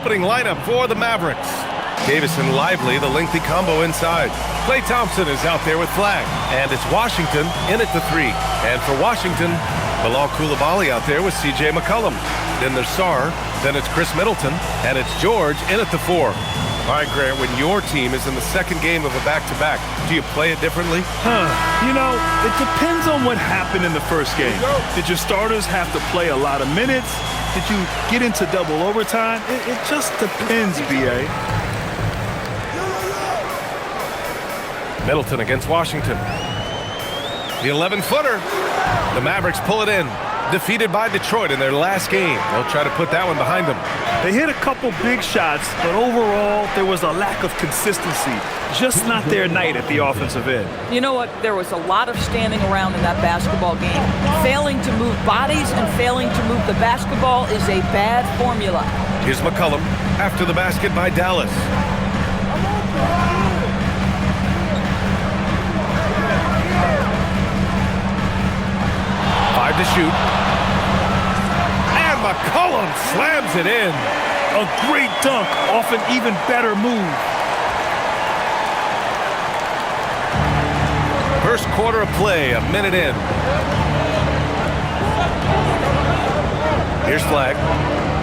opening lineup for the Mavericks. Davis and Lively, the lengthy combo inside. Klay Thompson is out there with Flag. And it's Washington in at the 3. And for Washington, Bilal Coulibaly out there with C.J. McCollum. Then there's Sarr. Then it's Chris Middleton. And it's George in at the 4. All right, Grant, when your team is in the second game of a back-to-back, do you play it differently? You know, it depends on what happened in the first game. Did your starters have to play a lot of minutes? Did you get into double overtime? It just depends, B.A. Middleton against Washington. The 11-footer. The Mavericks pull it in. Defeated by Detroit in their last game. They'll try to put that one behind them. They hit a couple big shots, but overall, there was a lack of consistency. Just not their night at the offensive end. You know what? There was a lot of standing around in that basketball game. Failing to move bodies and failing to move the basketball is a bad formula. Here's McCollum after the basket by Dallas. To shoot. And McCollum slams it in. A great dunk off an even better move. First quarter of play, a minute in. Here's Flag.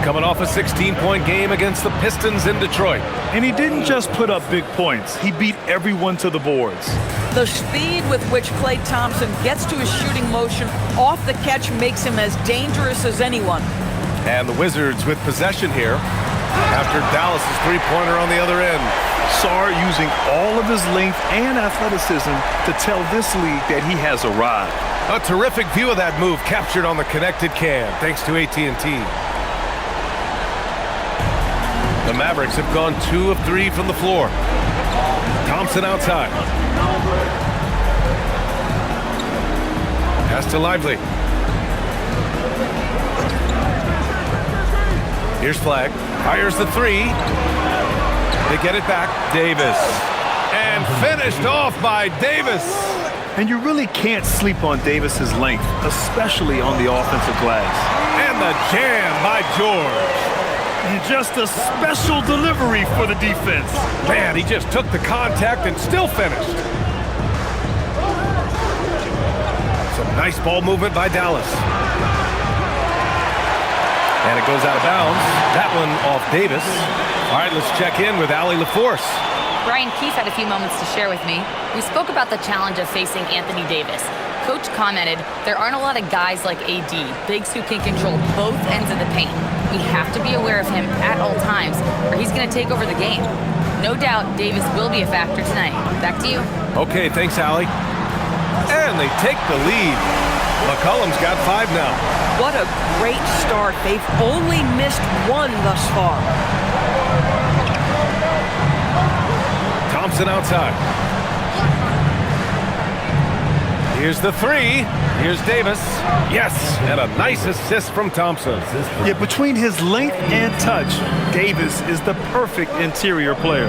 Coming off a 16-point game against the Pistons in Detroit. And he didn't just put up big points. He beat everyone to the boards. The speed with which Klay Thompson gets to his shooting motion off the catch makes him as dangerous as anyone. And the Wizards with possession here after Dallas' three-pointer on the other end. Sarr using all of his length and athleticism to tell this league that he has arrived. A terrific view of that move captured on the connected cam, thanks to AT&T. The Mavericks have gone 2 of 3 from the floor. Thompson outside. Pass to Lively. Here's Flag. Fires the 3. They get it back. Davis. And finished off by Davis. And you really can't sleep on Davis's length, especially on the offensive glass. And the jam by George. And just a special delivery for the defense. Man, he just took the contact and still finished. Some nice ball movement by Dallas. And it goes out of bounds. That one off Davis. All right, let's check in with Allie LaForce. Brian Keefe had a few moments to share with me. We spoke about the challenge of facing Anthony Davis. Coach commented, there aren't a lot of guys like AD, bigs who can control both ends of the paint. We have to be aware of him at all times, or he's going to take over the game. No doubt Davis will be a factor tonight. Back to you. Okay, thanks, Allie. And they take the lead. McCollum's got 5 now. What a great start. They've only missed 1 thus far. Thompson outside. Here's the 3. Here's Davis. Yes, and a nice assist from Thompson. Yeah, between his length and touch, Davis is the perfect interior player.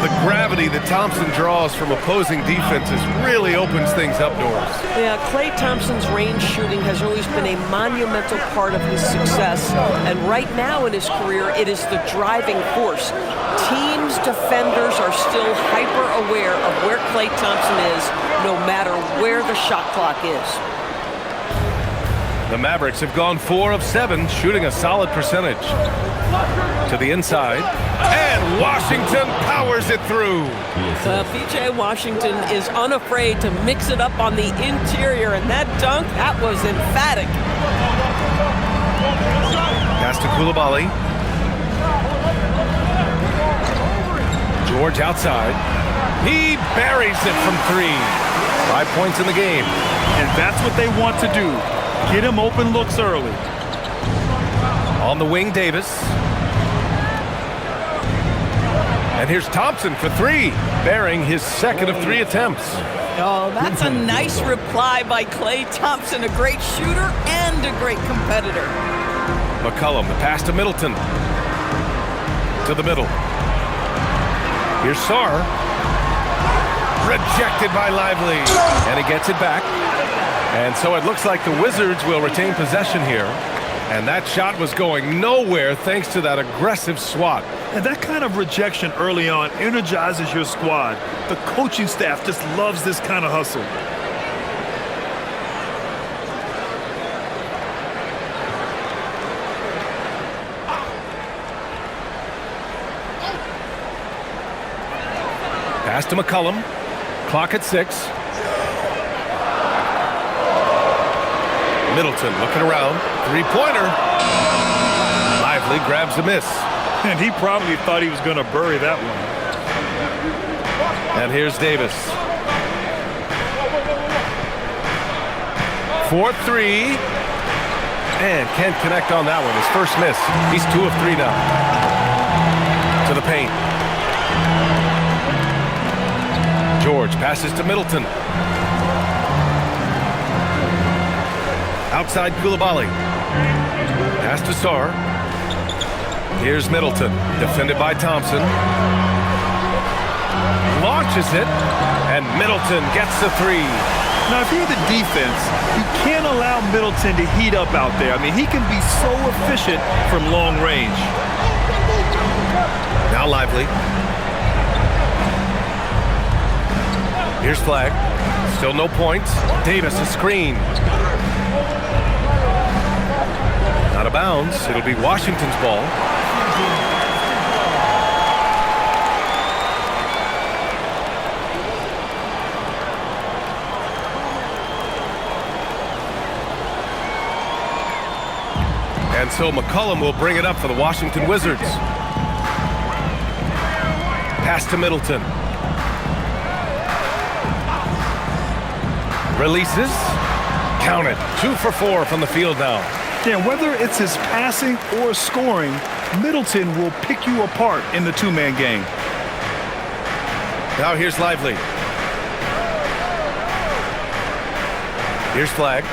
The gravity that Thompson draws from opposing defenses really opens things up doors. Yeah, Klay Thompson's range shooting has always been a monumental part of his success. And right now in his career, it is the driving force. Teams' defenders are still hyper-aware of where Klay Thompson is, no matter where the shot clock is. The Mavericks have gone 4 of 7, shooting a solid percentage. To the inside, and Washington powers it through. P.J. Washington is unafraid to mix it up on the interior, and that dunk, that was emphatic. Pass to Coulibaly. George outside. He buries it from 3. 5 points in the game. And that's what they want to do. Get him open looks early. On the wing, Davis. And here's Thompson for 3, bearing his second of 3 attempts. Oh, that's a nice reply by Klay Thompson, a great shooter and a great competitor. McCollum, the pass to Middleton. To the middle. Here's Sarr. Rejected by Lively. And he gets it back. And so it looks like the Wizards will retain possession here. And that shot was going nowhere thanks to that aggressive swat. And that kind of rejection early on energizes your squad. The coaching staff just loves this kind of hustle. Pass to McCollum. Clock at 6. Middleton looking around. Three-pointer. Lively grabs a miss. And he probably thought he was going to bury that one. And here's Davis. 4-3. And can't connect on that one. His first miss. He's 2 of 3 now. To the paint. George passes to Middleton. Outside Koulibaly. Pass to Sarr. Here's Middleton. Defended by Thompson. Launches it. And Middleton gets the 3. Now, if you're the defense, you can't allow Middleton to heat up out there. I mean, he can be so efficient from long range. Now Lively. Here's Flag. Still no points. Davis a screen. Out of bounds. It'll be Washington's ball. And so McCollum will bring it up for the Washington Wizards. Pass to Middleton. Releases. Count it. 2 for 4 from the field now. Yeah, whether it's his passing or scoring, Middleton will pick you apart in the two-man game. Now here's Lively. Here's Flag.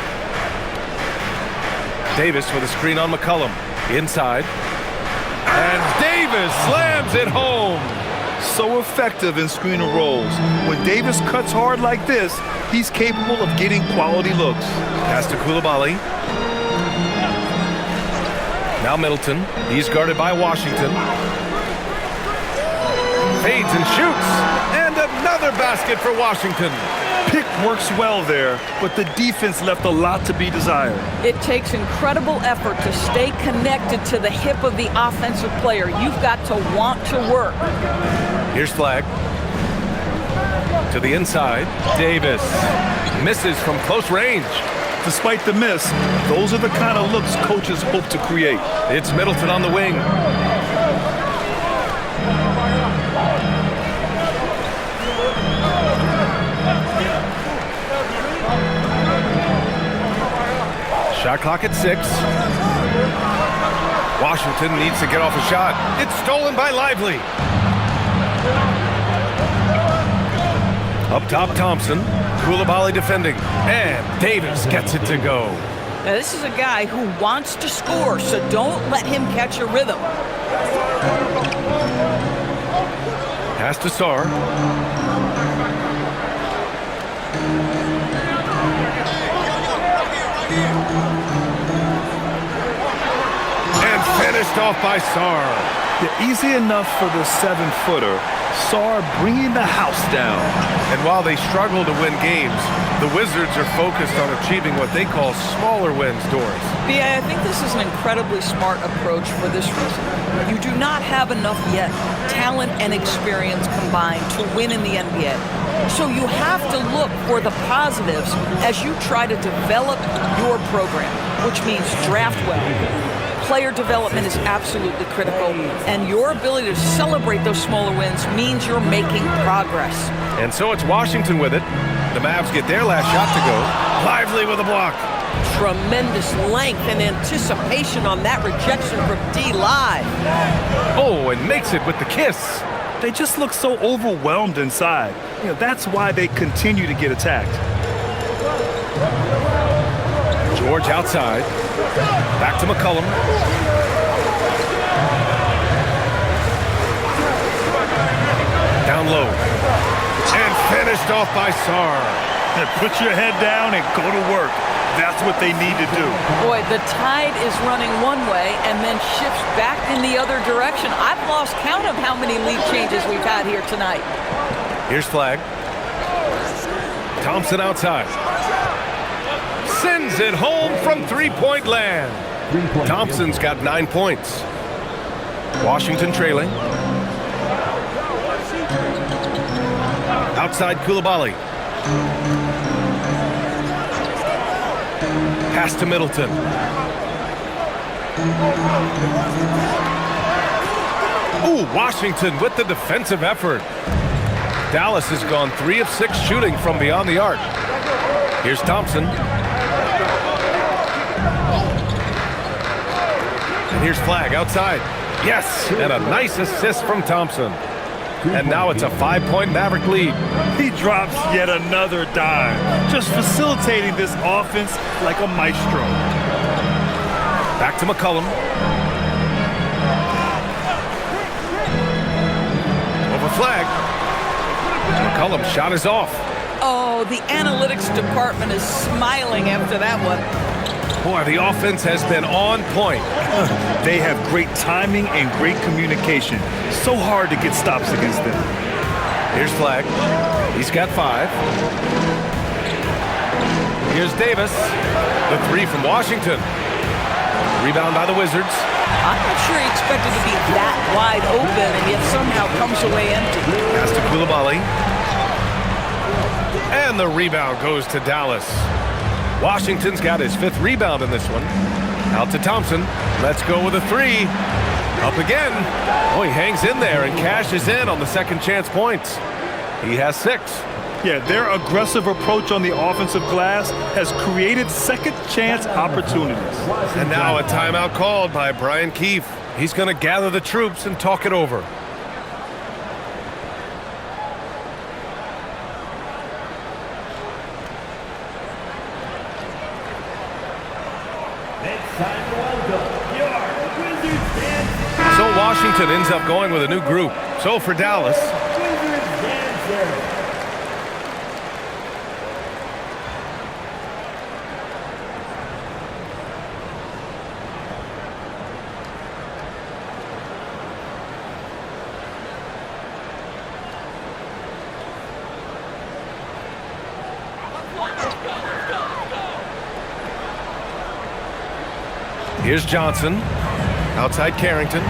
Davis with a screen on McCollum. Inside. And Davis slams it home. So effective in screen and rolls. When Davis cuts hard like this, he's capable of getting quality looks. Pass to Koulibaly. Now Middleton. He's guarded by Washington. Fades and shoots. And another basket for Washington. Pick works well there, but the defense left a lot to be desired. It takes incredible effort to stay connected to the hip of the offensive player. You've got to want to work. Here's Flag. To the inside. Davis misses from close range. Despite the miss, those are the kind of looks coaches hope to create. It's Middleton on the wing. Shot clock at 6. Washington needs to get off a shot. It's stolen by Lively. Up top, Thompson. Koulibaly defending. And Davis gets it to go. Now, this is a guy who wants to score, so don't let him catch a rhythm. Pass to Sarr. And finished off by Sarr. Yeah, easy enough for the 7-footer. Sarr bringing the house down. And while they struggle to win games, the Wizards are focused on achieving what they call smaller wins, Doris. I think this is an incredibly smart approach for this reason. You do not have enough yet talent and experience combined to win in the NBA. So you have to look for the positives as you try to develop your program, which means draft well. Player development is absolutely critical, and your ability to celebrate those smaller wins means you're making progress. And so it's Washington with it. The Mavs get their last shot to go. Lively with a block. Tremendous length and anticipation on that rejection from D-Live. Oh, and makes it with the kiss. They just look so overwhelmed inside. You know, that's why they continue to get attacked. George outside. Back to McCollum. Down low. And finished off by Sarr. Put your head down and go to work. That's what they need to do. Boy, the tide is running one way and then shifts back in the other direction. I've lost count of how many lead changes we've had here tonight. Here's Flag. Thompson outside. Sends it home from three-point land. Thompson's got 9 points. Washington trailing. Outside Coulibaly. Pass to Middleton. Ooh, Washington with the defensive effort. Dallas has gone 3 of 6 shooting from beyond the arc. Here's Thompson. And here's Flag outside. Yes, and a nice assist from Thompson. And now it's a 5-point Maverick lead. He drops yet another dime, just facilitating this offense like a maestro. Back to McCollum. Over Flag. McCollum's shot is off. Oh, the analytics department is smiling after that one. Boy, the offense has been on point. They have great timing and great communication. So hard to get stops against them. Here's Flag. He's got 5. Here's Davis. The 3 from Washington. Rebound by the Wizards. I'm not sure he expected to be that wide open and yet somehow comes away empty. Pass to Coulibaly. And the rebound goes to Dallas. Washington's got his 5th rebound in this one. Out to Thompson. Let's go with a 3. Up again. Oh, he hangs in there and cashes in on the second chance points. He has 6. Yeah, their aggressive approach on the offensive glass has created second chance opportunities. And now a timeout called by Brian Keefe. He's going to gather the troops and talk it over. So Washington ends up going with a new group. So for Dallas. Here's Johnson. Outside Carrington.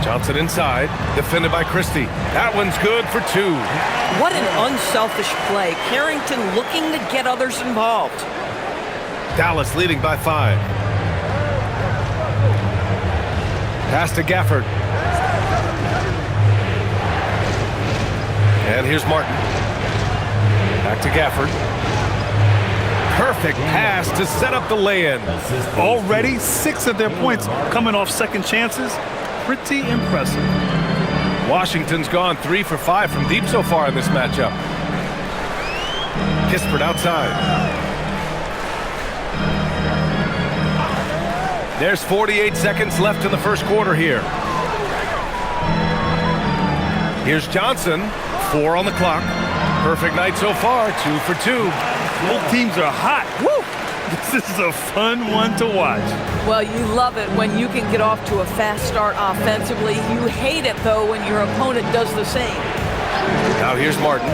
Johnson inside. Defended by Christie. That one's good for 2. What an unselfish play. Carrington looking to get others involved. Dallas leading by 5. Pass to Gafford. And here's Martin. Back to Gafford. Perfect pass to set up the lay-in. Already 6 of their points coming off second chances. Pretty impressive. Washington's gone 3 for 5 from deep so far in this matchup. Kispert outside. There's 48 seconds left in the first quarter here. Here's Johnson. 4 on the clock. Perfect night so far. 2 for 2. Both teams are hot. Woo! This is a fun one to watch. Well, you love it when you can get off to a fast start offensively. You hate it, though, when your opponent does the same. Now here's Martin.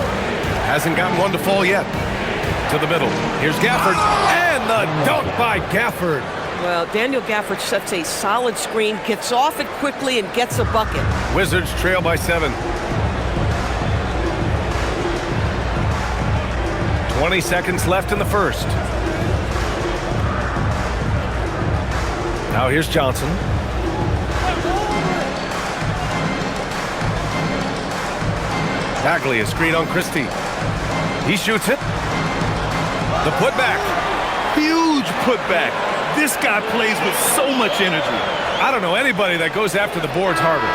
Hasn't gotten one to fall yet. To the middle. Here's Gafford. And the dunk by Gafford. Well, Daniel Gafford sets a solid screen, gets off it quickly, and gets a bucket. Wizards trail by 7. 20 seconds left in the first. Now here's Johnson. Bagley, a screen on Christie. He shoots it. The putback. Huge putback. This guy plays with so much energy. I don't know anybody that goes after the boards harder.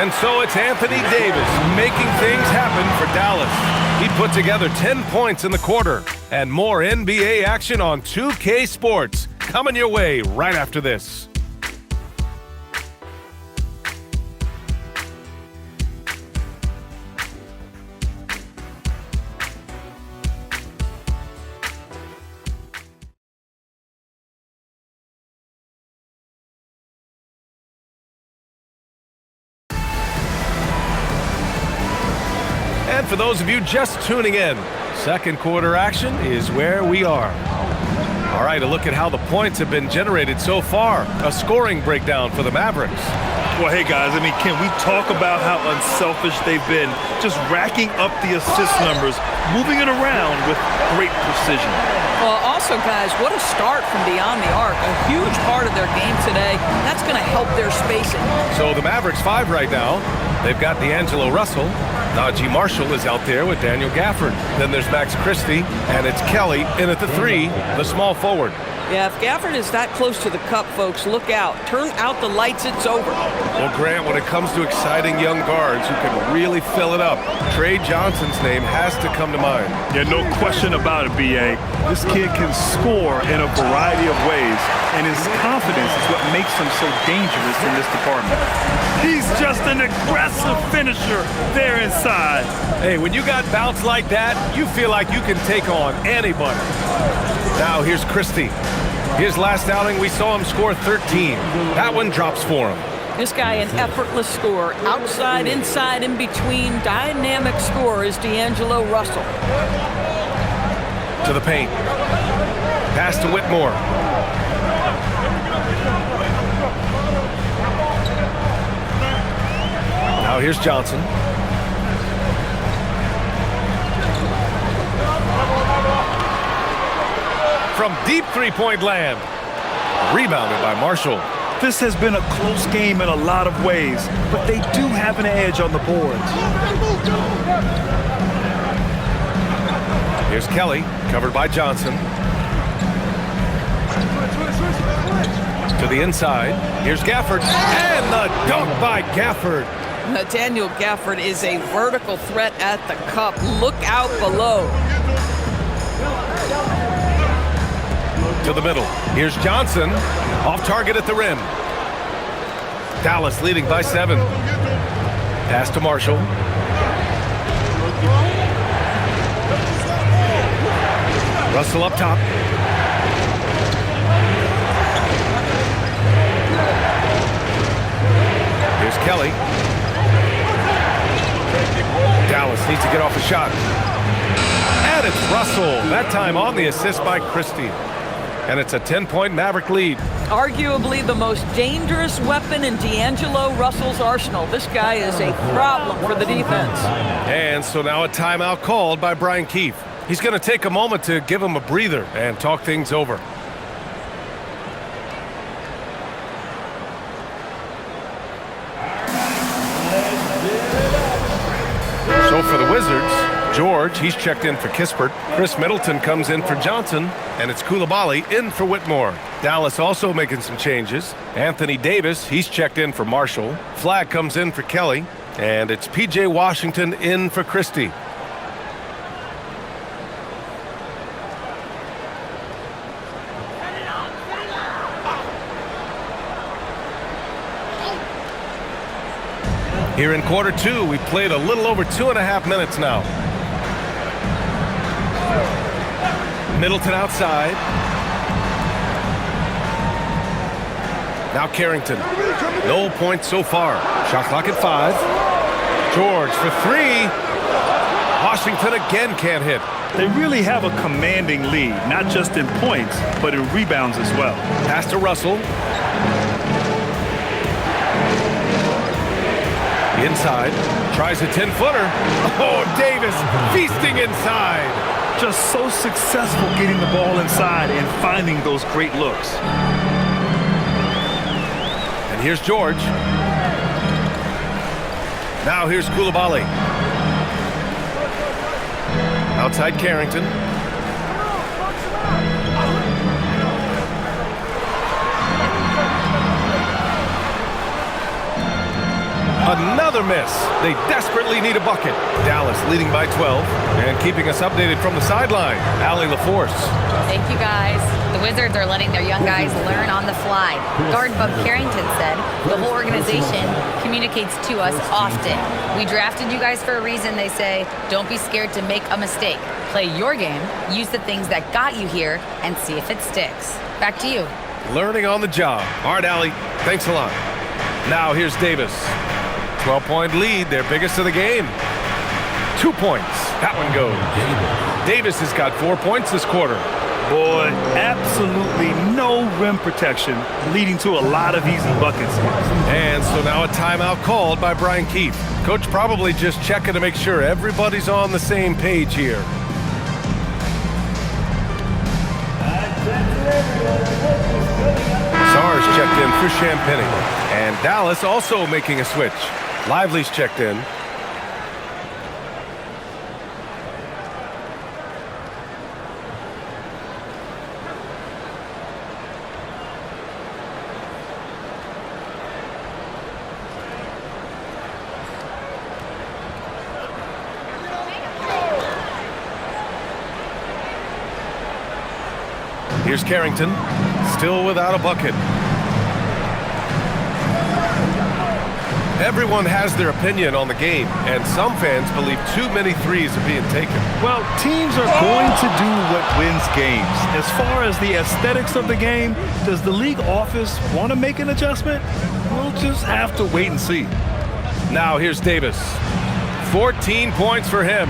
And so it's Anthony Davis making things happen for Dallas. He put together 10 points in the quarter. And more NBA action on 2K Sports coming your way right after this. And for those of you just tuning in, second quarter action is where we are. All right, a look at how the points have been generated so far. A scoring breakdown for the Mavericks. Well, hey, guys, I mean, can we talk about how unselfish they've been? Just racking up the assist numbers, moving it around with great precision. Well, also, guys, what a start from beyond the arc. A huge part of their game today. That's going to help their spacing. So the Mavericks 5 right now. They've got D'Angelo Russell. Najee Marshall is out there with Daniel Gafford. Then there's Max Christie, and it's Kelly in at the 3, the small forward. Yeah, if Gafford is that close to the cup, folks, look out. Turn out the lights, it's over. Well, Grant, when it comes to exciting young guards who can really fill it up, Trey Johnson's name has to come to mind. Yeah, no question about it, B.A. This kid can score in a variety of ways, and his confidence is what makes him so dangerous in this department. He's just an aggressive finisher there inside. Hey, when you got bounce like that, you feel like you can take on anybody. Now here's Christie. His last outing, we saw him score 13. That one drops for him. This guy, an effortless scorer. Outside, inside, in between. Dynamic scorer is D'Angelo Russell. To the paint. Pass to Whitmore. Now here's Johnson. From deep three-point land. Rebounded by Marshall. This has been a close game in a lot of ways, but they do have an edge on the boards. Here's Kelly, covered by Johnson. To the inside. Here's Gafford. And the dunk by Gafford. Daniel Gafford is a vertical threat at the cup. Look out below. To the middle. Here's Johnson. Off target at the rim. Dallas leading by 7. Pass to Marshall. Russell up top. Here's Kelly. Dallas needs to get off a shot. And it's Russell. That time on the assist by Christie. And it's a 10-point Maverick lead. Arguably the most dangerous weapon in D'Angelo Russell's arsenal. This guy is a problem for the defense. And so now a timeout called by Brian Keefe. He's going to take a moment to give him a breather and talk things over. So for the Wizards, George, he's checked in for Kispert. Chris Middleton comes in for Johnson, and it's Coulibaly in for Whitmore. Dallas also making some changes. Anthony Davis, he's checked in for Marshall. Flagg comes in for Kelly, and it's P.J. Washington in for Christie. Here in quarter 2, we've played a little over 2.5 minutes now. Middleton outside. Now Carrington. No points so far. Shot clock at 5. George for 3. Washington again can't hit. They really have a commanding lead, not just in points, but in rebounds as well. Pass to Russell. Inside. Tries a 10-footer. Oh, Davis feasting inside. Just so successful getting the ball inside and finding those great looks. And here's George. Now here's Coulibaly. Outside Carrington. Another miss. They desperately need a bucket. Dallas leading by 12 and keeping us updated from the sideline. Allie LaForce. Thank you, guys. The Wizards are letting their young guys learn on the fly. Guard Bub Carrington said, the whole organization communicates to us often. We drafted you guys for a reason, they say. Don't be scared to make a mistake. Play your game, use the things that got you here, and see if it sticks. Back to you. Learning on the job. All right, Allie. Thanks a lot. Now here's Davis. 12-point lead, their biggest of the game. 2 points. That one goes. Davis has got 4 points this quarter. Boy, absolutely no rim protection, leading to a lot of easy buckets. And so now a timeout called by Brian Keefe. Coach probably just checking to make sure everybody's on the same page here. Sar's checked in for Champagny. And Dallas also making a switch. Lively's checked in. Here's Carrington, still without a bucket. Everyone has their opinion on the game, and some fans believe too many threes are being taken. Well, teams are going to do what wins games. As far as the aesthetics of the game, does the league office want to make an adjustment? We'll just have to wait and see. Now here's Davis. 14 points for him.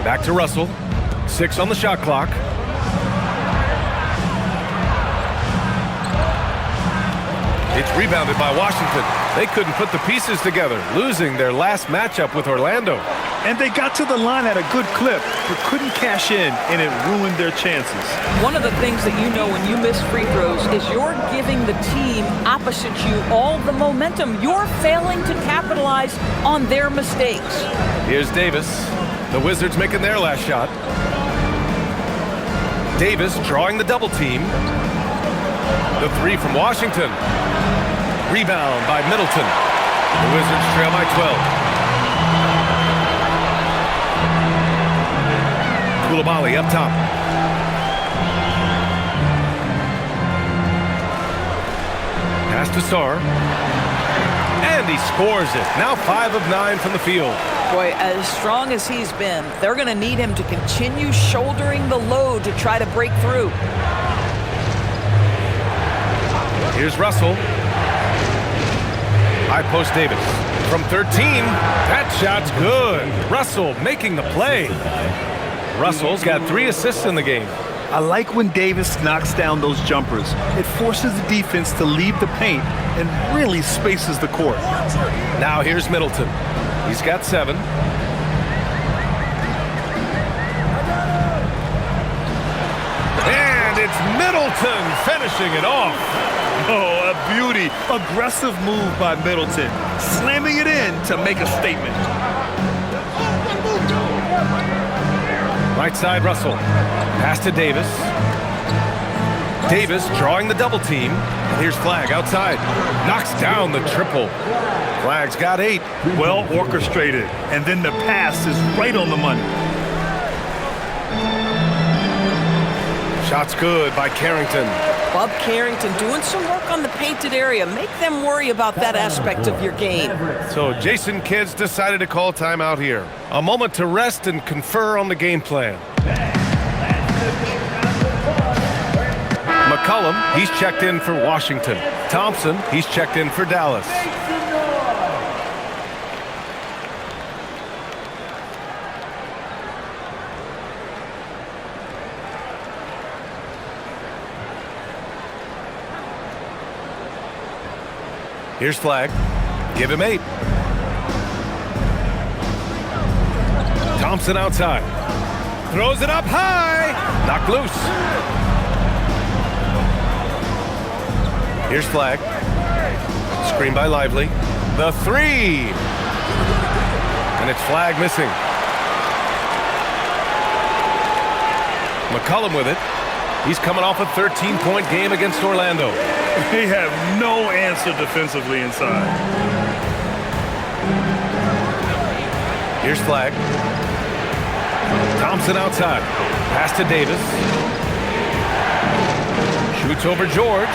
Back to Russell. 6 on the shot clock. It's rebounded by Washington. They couldn't put the pieces together, losing their last matchup with Orlando. And they got to the line at a good clip, but couldn't cash in, and it ruined their chances. One of the things that you know when you miss free throws is you're giving the team opposite you all the momentum. You're failing to capitalize on their mistakes. Here's Davis. The Wizards making their last shot. Davis drawing the double team. The three from Washington. Rebound by Middleton. The Wizards trail by 12. Coulibaly up top. Pass to Sar. And he scores it. Now 5 of 9 from the field. Boy, as strong as he's been, they're going to need him to continue shouldering the load to try to break through. Here's Russell. High post Davis. From 13, that shot's good. Russell making the play. Russell's got 3 assists in the game. I like when Davis knocks down those jumpers. It forces the defense to leave the paint and really spaces the court. Now here's Middleton. He's got 7. And it's Middleton finishing it off. Oh, a beauty. Aggressive move by Middleton. Slamming it in to make a statement. Right side, Russell. Pass to Davis. Davis drawing the double team. And here's Flagg outside. Knocks down the triple. Flagg's got 8. Well orchestrated. And then the pass is right on the money. Shot's good by Carrington. Bob Carrington doing some work on the painted area. Make them worry about that aspect of your game. So Jason Kidd's decided to call timeout here. A moment to rest and confer on the game plan. McCollum, he's checked in for Washington. Thompson, he's checked in for Dallas. Here's Flagg. Give him 8. Thompson outside. Throws it up high. Knocked loose. Here's Flagg. Screen by Lively. The 3. And it's Flagg missing. McCollum with it. He's coming off a 13-point game against Orlando. They have no answer defensively inside. Here's Flagg. Thompson outside. Pass to Davis. Shoots over George.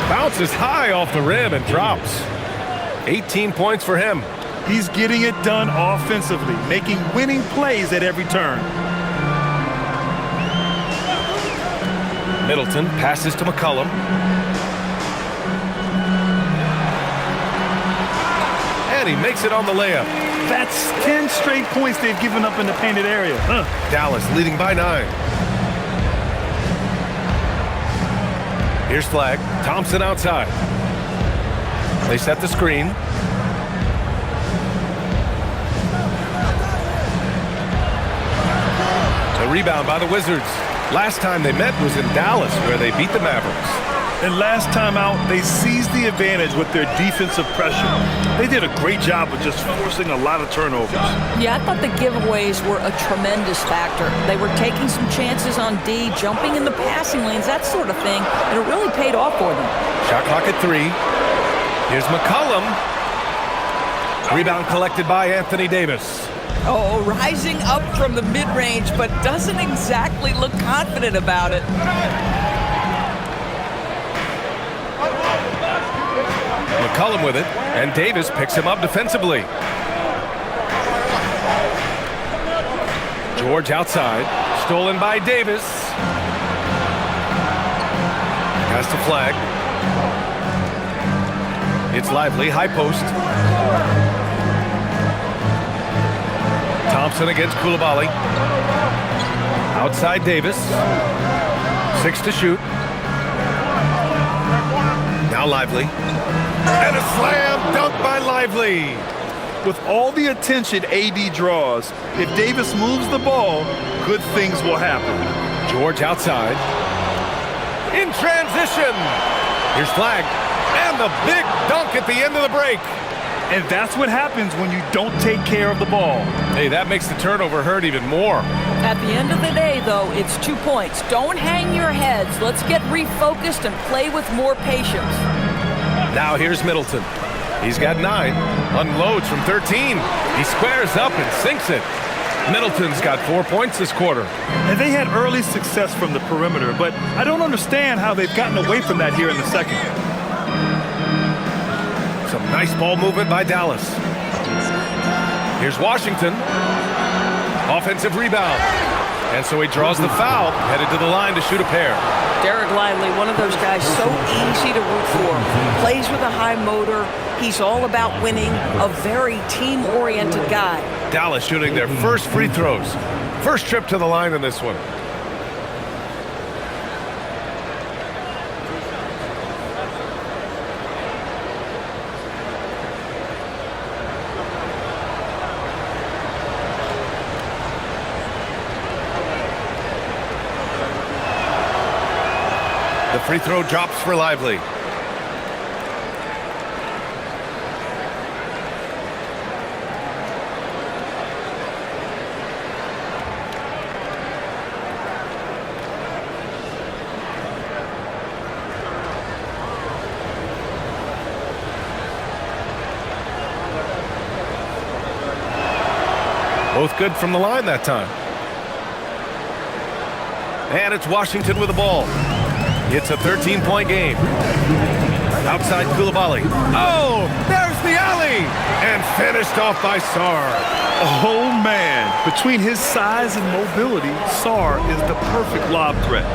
Bounces high off the rim and drops. 18 points for him. He's getting it done offensively, making winning plays at every turn. Middleton passes to McCollum. And he makes it on the layup. That's 10 straight points they've given up in the painted area. Dallas leading by 9. Here's Flag. Thompson outside. They set the screen. The rebound by the Wizards. Last time they met was in Dallas, where they beat the Mavericks. And last time out, they seized the advantage with their defensive pressure. They did a great job of just forcing a lot of turnovers. Yeah, I thought the giveaways were a tremendous factor. They were taking some chances on D, jumping in the passing lanes, that sort of thing, and it really paid off for them. Shot clock at 3. Here's McCollum. Rebound collected by Anthony Davis. Oh, rising up from the mid-range, but doesn't exactly look confident about it. McCollum with it, and Davis picks him up defensively. George outside, stolen by Davis. Pass to Flag. It's Lively, high post. Thompson against Coulibaly. Outside Davis. 6 to shoot. Now Lively. And a slam dunk by Lively. With all the attention AD draws, if Davis moves the ball, good things will happen. George outside. In transition. Here's Flag. And the big dunk at the end of the break. And that's what happens when you don't take care of the ball. Hey, that makes the turnover hurt even more. At the end of the day, though, it's 2 points. Don't hang your heads. Let's get refocused and play with more patience. Now here's Middleton. He's got 9. Unloads from 13. He squares up and sinks it. Middleton's got 4 points this quarter. And they had early success from the perimeter, but I don't understand how they've gotten away from that here in the second. Some nice ball movement by Dallas. Here's Washington. Offensive rebound. And so he draws the foul, headed to the line to shoot a pair. Derek Lively, one of those guys so easy to root for. Plays with a high motor. He's all about winning. A very team-oriented guy. Dallas shooting their first free throws. First trip to the line in this one. The free throw drops for Lively. Both good from the line that time. And it's Washington with the ball. It's a 13-point game. Outside Coulibaly. Oh, there's the alley! And finished off by Sarr. Oh, man. Between his size and mobility, Sarr is the perfect lob threat.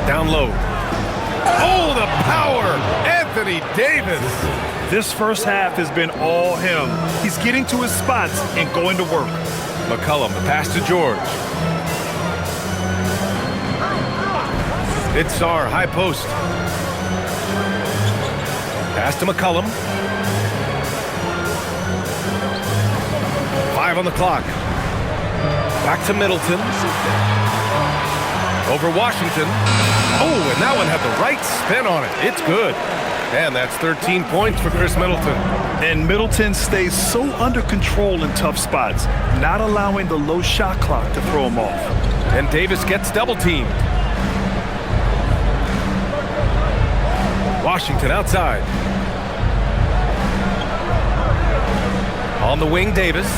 Down low. Oh, the power! Anthony Davis. This first half has been all him. He's getting to his spots and going to work. McCollum, the pass to George. It's Sarr, high post. Pass to McCollum. 5 on the clock. Back to Middleton. Over Washington. Oh, and that one had the right spin on it. It's good. And that's 13 points for Chris Middleton. And Middleton stays so under control in tough spots, not allowing the low shot clock to throw him off. And Davis gets double-teamed. Washington outside. On the wing, Davis.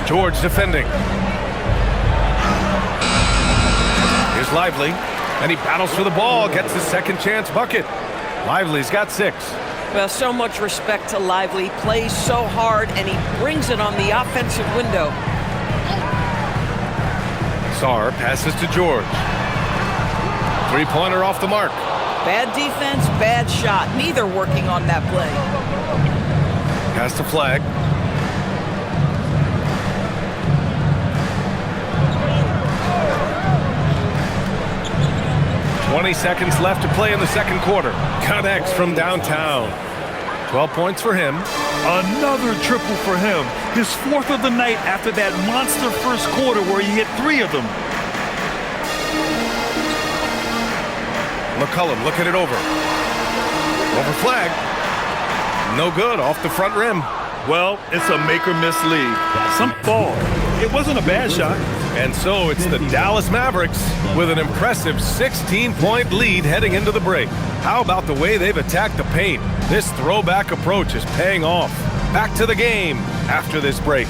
George defending. Here's Lively. And he battles for the ball, gets his second chance bucket. Lively's got 6. Well, so much respect to Lively. Plays so hard, and he brings it on the offensive window. Sarr passes to George. Three-pointer off the mark. Bad defense, bad shot. Neither working on that play. Pass to Flag. "20 seconds left to play in the second quarter. Connects from downtown. 12 points for him. Another triple for him. His 4th of the night after that monster first quarter where he hit 3 of them. McCollum looking it over. Over Flag. No good, off the front rim. Well, it's a make or miss lead. Some ball. It wasn't a bad shot. And so it's the Dallas Mavericks with an impressive 16-point lead heading into the break. How about the way they've attacked the paint? This throwback approach is paying off. Back to the game after this break.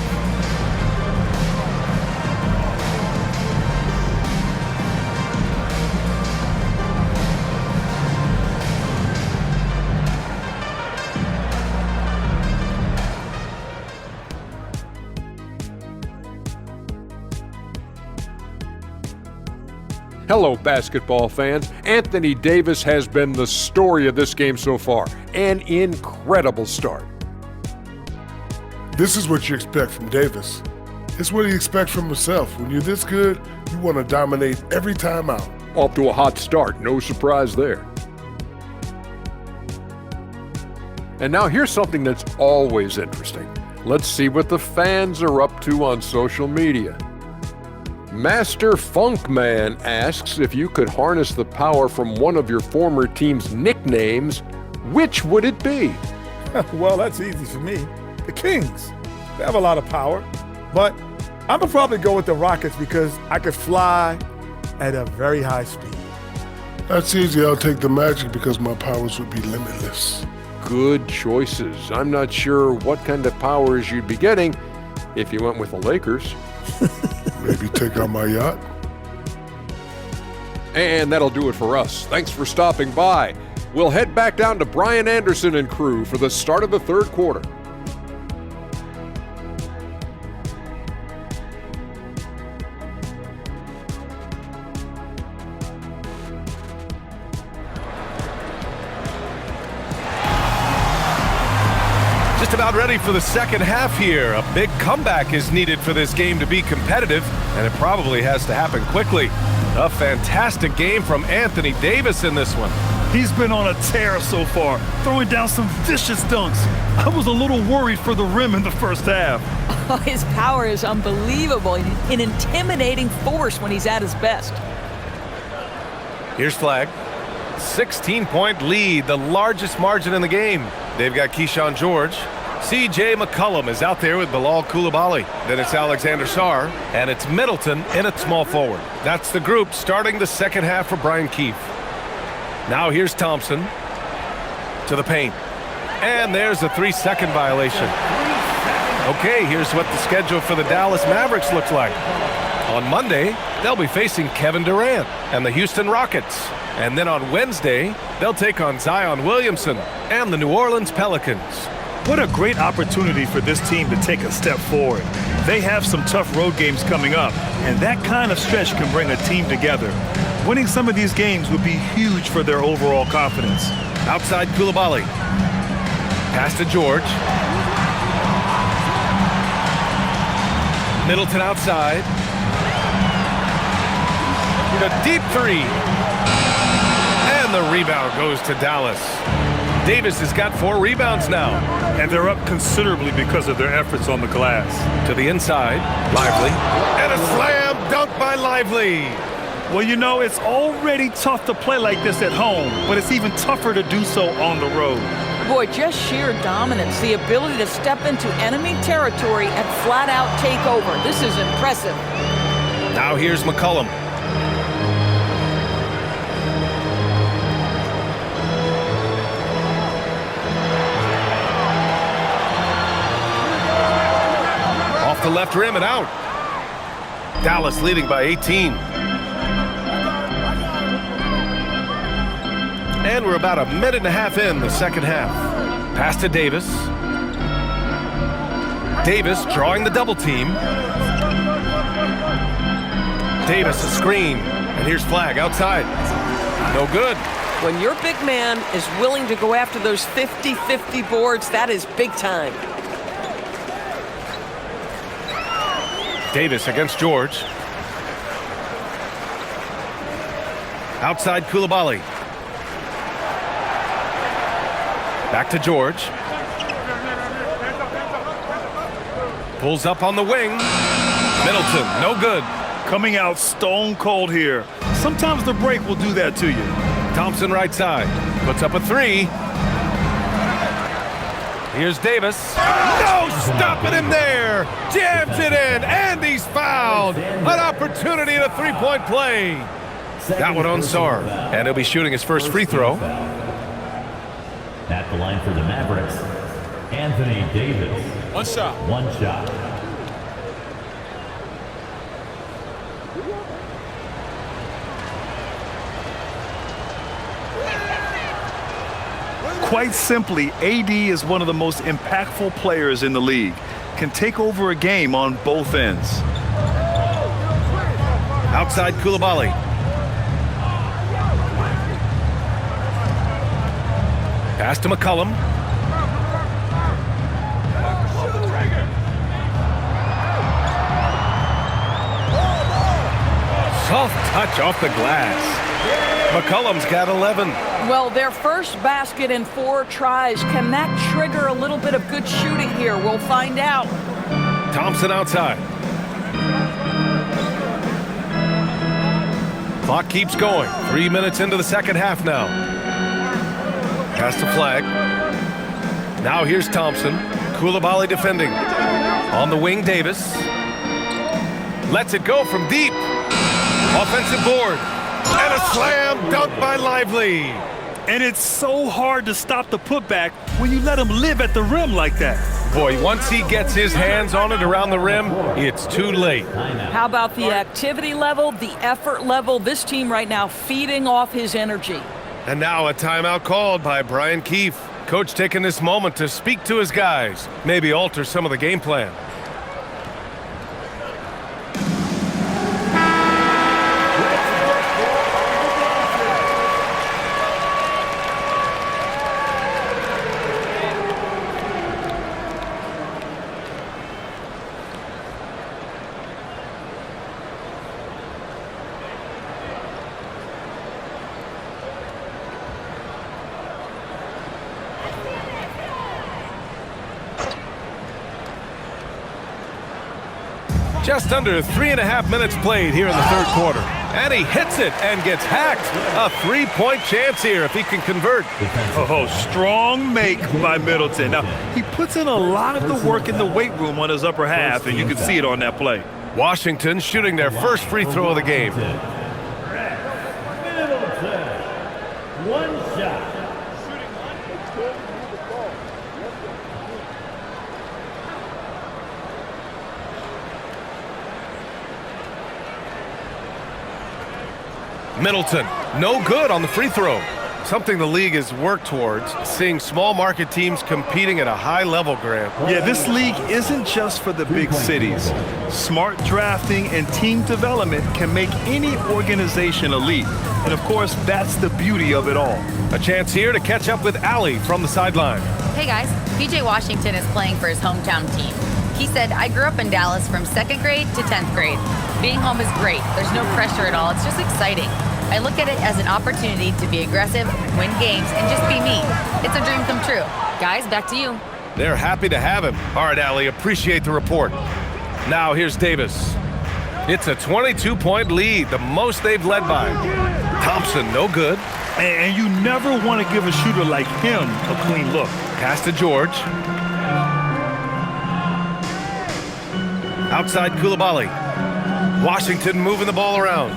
Hello, basketball fans. Anthony Davis has been the story of this game so far. An incredible start. This is what you expect from Davis. It's what he expects from himself. When you're this good, you want to dominate every time out. Off to a hot start, no surprise there. And now here's something that's always interesting. Let's see what the fans are up to on social media. Master Funkman asks if you could harness the power from one of your former team's nicknames, which would it be? Well, that's easy for me. The Kings. They have a lot of power. But I'm going to probably go with the Rockets because I could fly at a very high speed. That's easy. I'll take the Magic because my powers would be limitless. Good choices. I'm not sure what kind of powers you'd be getting if you went with the Lakers. Maybe take out my yacht. And that'll do it for us. Thanks for stopping by. We'll head back down to Brian Anderson and crew for the start of the third quarter. Just about ready for the second half here. A big comeback is needed for this game to be competitive, and it probably has to happen quickly. A fantastic game from Anthony Davis in this one. He's been on a tear so far, throwing down some vicious dunks. I was a little worried for the rim in the first half. Oh, his power is unbelievable. An intimidating force when he's at his best. Here's Flag. 16-point lead, the largest margin in the game. They've got Keyshawn George. C.J. McCollum is out there with Bilal Coulibaly. Then it's Alexander Sarr, and it's Middleton in at small forward. That's the group starting the second half for Brian Keefe. Now here's Thompson to the paint. And there's a 3-second violation. Okay, here's what the schedule for the Dallas Mavericks looks like. On Monday, they'll be facing Kevin Durant and the Houston Rockets. And then on Wednesday, they'll take on Zion Williamson and the New Orleans Pelicans. What a great opportunity for this team to take a step forward. They have some tough road games coming up, and that kind of stretch can bring a team together. Winning some of these games would be huge for their overall confidence. Outside Coulibaly. Pass to George. Middleton outside. A deep three. And the rebound goes to Dallas. Davis has got 4 rebounds now. And they're up considerably because of their efforts on the glass. To the inside, Lively. And a slam dunk by Lively. Well, you know, it's already tough to play like this at home, but it's even tougher to do so on the road. Boy, just sheer dominance, the ability to step into enemy territory and flat out take over. This is impressive. Now here's McCollum. Off the left rim and out. Dallas leading by 18. And we're about a minute and a half in the second half. Pass to Davis. Davis drawing the double team. Davis a screen. And here's Flag outside. No good. When your big man is willing to go after those 50-50 boards, that is big time. Davis against George. Outside Coulibaly. Back to George. Pulls up on the wing. Middleton, no good. Coming out stone cold here. Sometimes the break will do that to you. Thompson right side. Puts up a three. Here's Davis. No stopping him there. Jams it in, and he's fouled. An opportunity at a three-point play. That one on Sarr, and he'll be shooting his first free throw. At the line for the Mavericks, Anthony Davis. One shot. One shot. Quite simply, AD is one of the most impactful players in the league. Can take over a game on both ends. Outside Coulibaly. Pass to McCollum. Soft touch off the glass. McCollum's got 11. Well, their first basket in 4 tries. Can that trigger a little bit of good shooting here? We'll find out. Thompson outside. Clock keeps going. 3 minutes into the second half now. Pass to Flag. Now here's Thompson. Coulibaly defending. On the wing, Davis. Lets it go from deep. Offensive board. And a slam dunk by Lively. And it's so hard to stop the putback when you let him live at the rim like that. Boy, once he gets his hands on it around the rim, it's too late. How about the activity level, the effort level? This team right now feeding off his energy. And now a timeout called by Brian Keefe. Coach taking this moment to speak to his guys, maybe alter some of the game plan. Just under 3.5 minutes played here in the third quarter. And he hits it and gets hacked. A three-point chance here if he can convert. Oh, strong make by Middleton. Now, he puts in a lot of the work in the weight room on his upper half, and you can see it on that play. Washington shooting their first free throw of the game. One shot. Middleton, no good on the free throw. Something the league has worked towards, seeing small market teams competing at a high level, Grant. Yeah, this league isn't just for the big cities. Smart drafting and team development can make any organization elite. And of course, that's the beauty of it all. A chance here to catch up with Allie from the sideline. Hey guys, PJ Washington is playing for his hometown team. He said, I grew up in Dallas from 2nd grade to 10th grade. Being home is great. There's no pressure at all. It's just exciting. I look at it as an opportunity to be aggressive, win games, and just be me. It's a dream come true. Guys, back to you. They're happy to have him. All right, Allie, appreciate the report. Now here's Davis. It's a 22-point lead, the most they've led by. Thompson, no good. And you never want to give a shooter like him a clean look. Pass to George. Outside Coulibaly. Washington moving the ball around.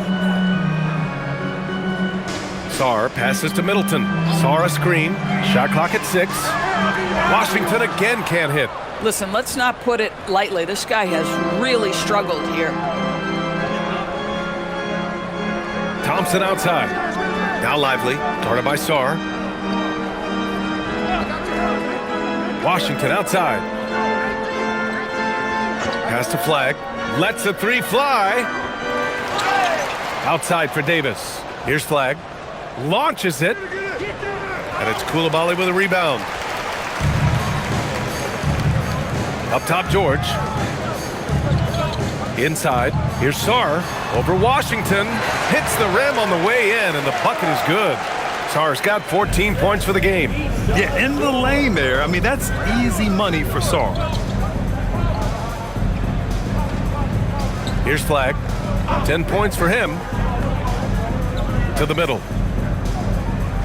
Sarr passes to Middleton. Sarr a screen. Shot clock at 6. Washington again can't hit. Listen, let's not put it lightly. This guy has really struggled here. Thompson outside. Now Lively. Guarded by Sarr. Washington outside. Pass to Flag. Lets the three fly. Outside for Davis. Here's Flag. launches it. And it's Coulibaly with a rebound. Up top, George. Inside, here's Sarr over Washington. Hits the rim on the way in, and the bucket is good. Sarr's got 14 points for the game. Yeah, in the lane there. I mean, that's easy money for Sarr. Here's Flagg. 10 points for him. To the middle.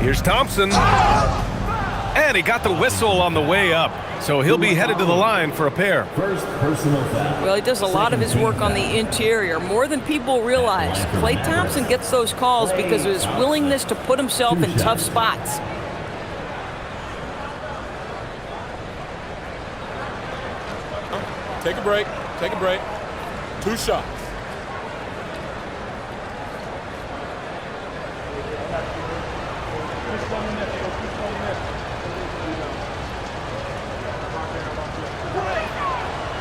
Here's Thompson. And he got the whistle on the way up. So he'll be headed to the line for a pair. First personal foul. Well, he does a lot of his work on the interior, more than people realize. Klay Thompson gets those calls because of his willingness to put himself in tough spots. Take a break. Take a break. 2 shots.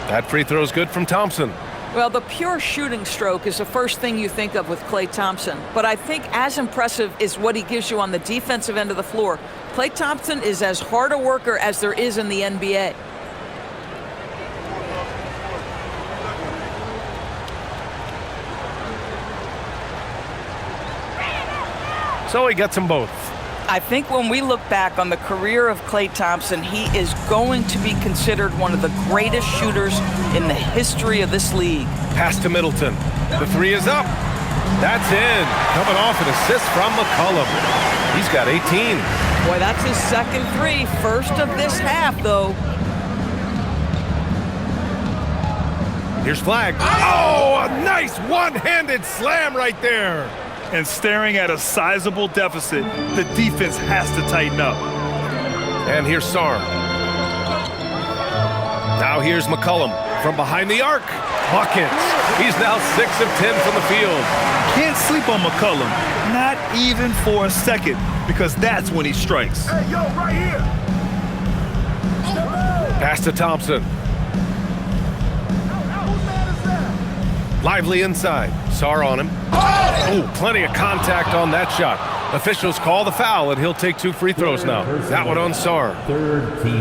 That free throw is good from Thompson. Well, the pure shooting stroke is the first thing you think of with Klay Thompson. But I think as impressive is what he gives you on the defensive end of the floor. Klay Thompson is as hard a worker as there is in the NBA. So he gets them both. I think when we look back on the career of Klay Thompson, he is going to be considered one of the greatest shooters in the history of this league. Pass to Middleton. The three is up. That's in. Coming off an assist from McCollum. He's got 18. Boy, that's his second three. First of this half, though. Here's Flagg. Oh, a nice one-handed slam right there. And staring at a sizable deficit, the defense has to tighten up. And here's Sarr. Now here's McCollum from behind the arc. Buckets. He's now 6 of 10 from the field. Can't sleep on McCollum, not even for a second, because that's when he strikes. Hey, yo, right here. Pass to Thompson. Lively inside. Sarr on him. Oh, plenty of contact on that shot. Officials call the foul, and he'll take 2 free throws now. That one on Sarr.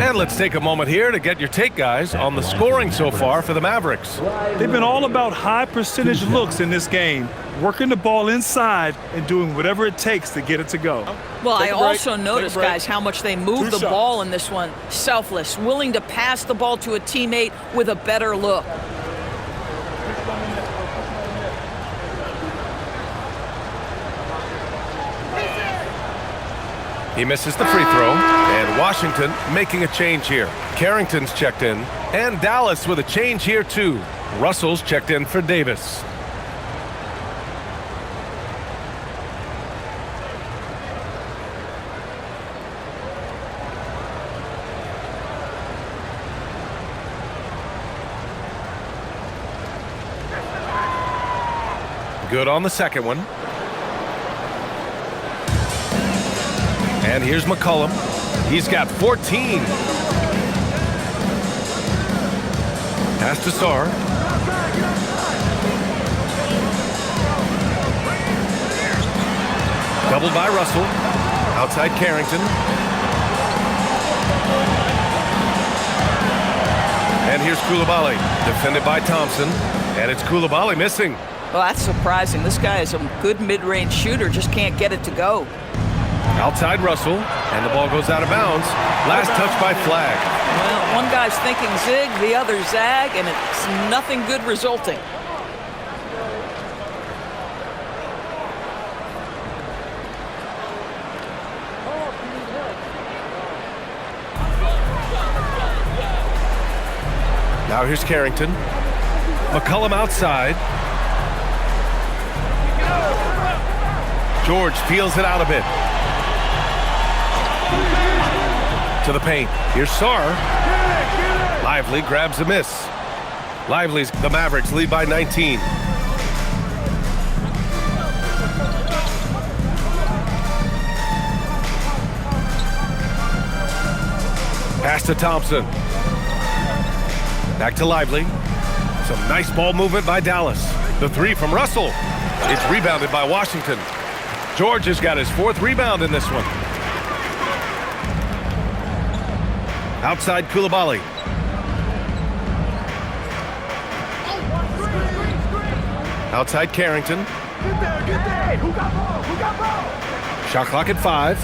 And let's take a moment here to get your take, guys, on the scoring so far for the Mavericks. They've been all about high percentage looks in this game, working the ball inside and doing whatever it takes to get it to go. Well, I Take a break. also noticed, guys, how much they move 2 the shots. ball in this one. Selfless, willing to pass the ball to a teammate with a better look. He misses the free throw, and Washington making a change here. Carrington's checked in, and Dallas with a change here too. Russell's checked in for Davis. Good on the second one. And here's McCollum. He's got 14. Pass to Sarr. Doubled by Russell. Outside Carrington. And here's Coulibaly. Defended by Thompson. And it's Coulibaly missing. Well, that's surprising. This guy is a good mid-range shooter, just can't get it to go. Outside Russell, and the ball goes out of bounds. Last touch by Flagg. Well, one guy's thinking zig, the other zag, and it's nothing good resulting. Now here's Carrington. McCollum outside. George feels it out a bit. To the paint. Here's Sarr. Lively grabs a miss. Lively's the Mavericks lead by 19. Pass to Thompson. Back to Lively. Some nice ball movement by Dallas. The three from Russell. It's rebounded by Washington. George has got his 4th rebound in this one. Outside Coulibaly. Outside Carrington. Get there. Who got ball? Shot clock at 5.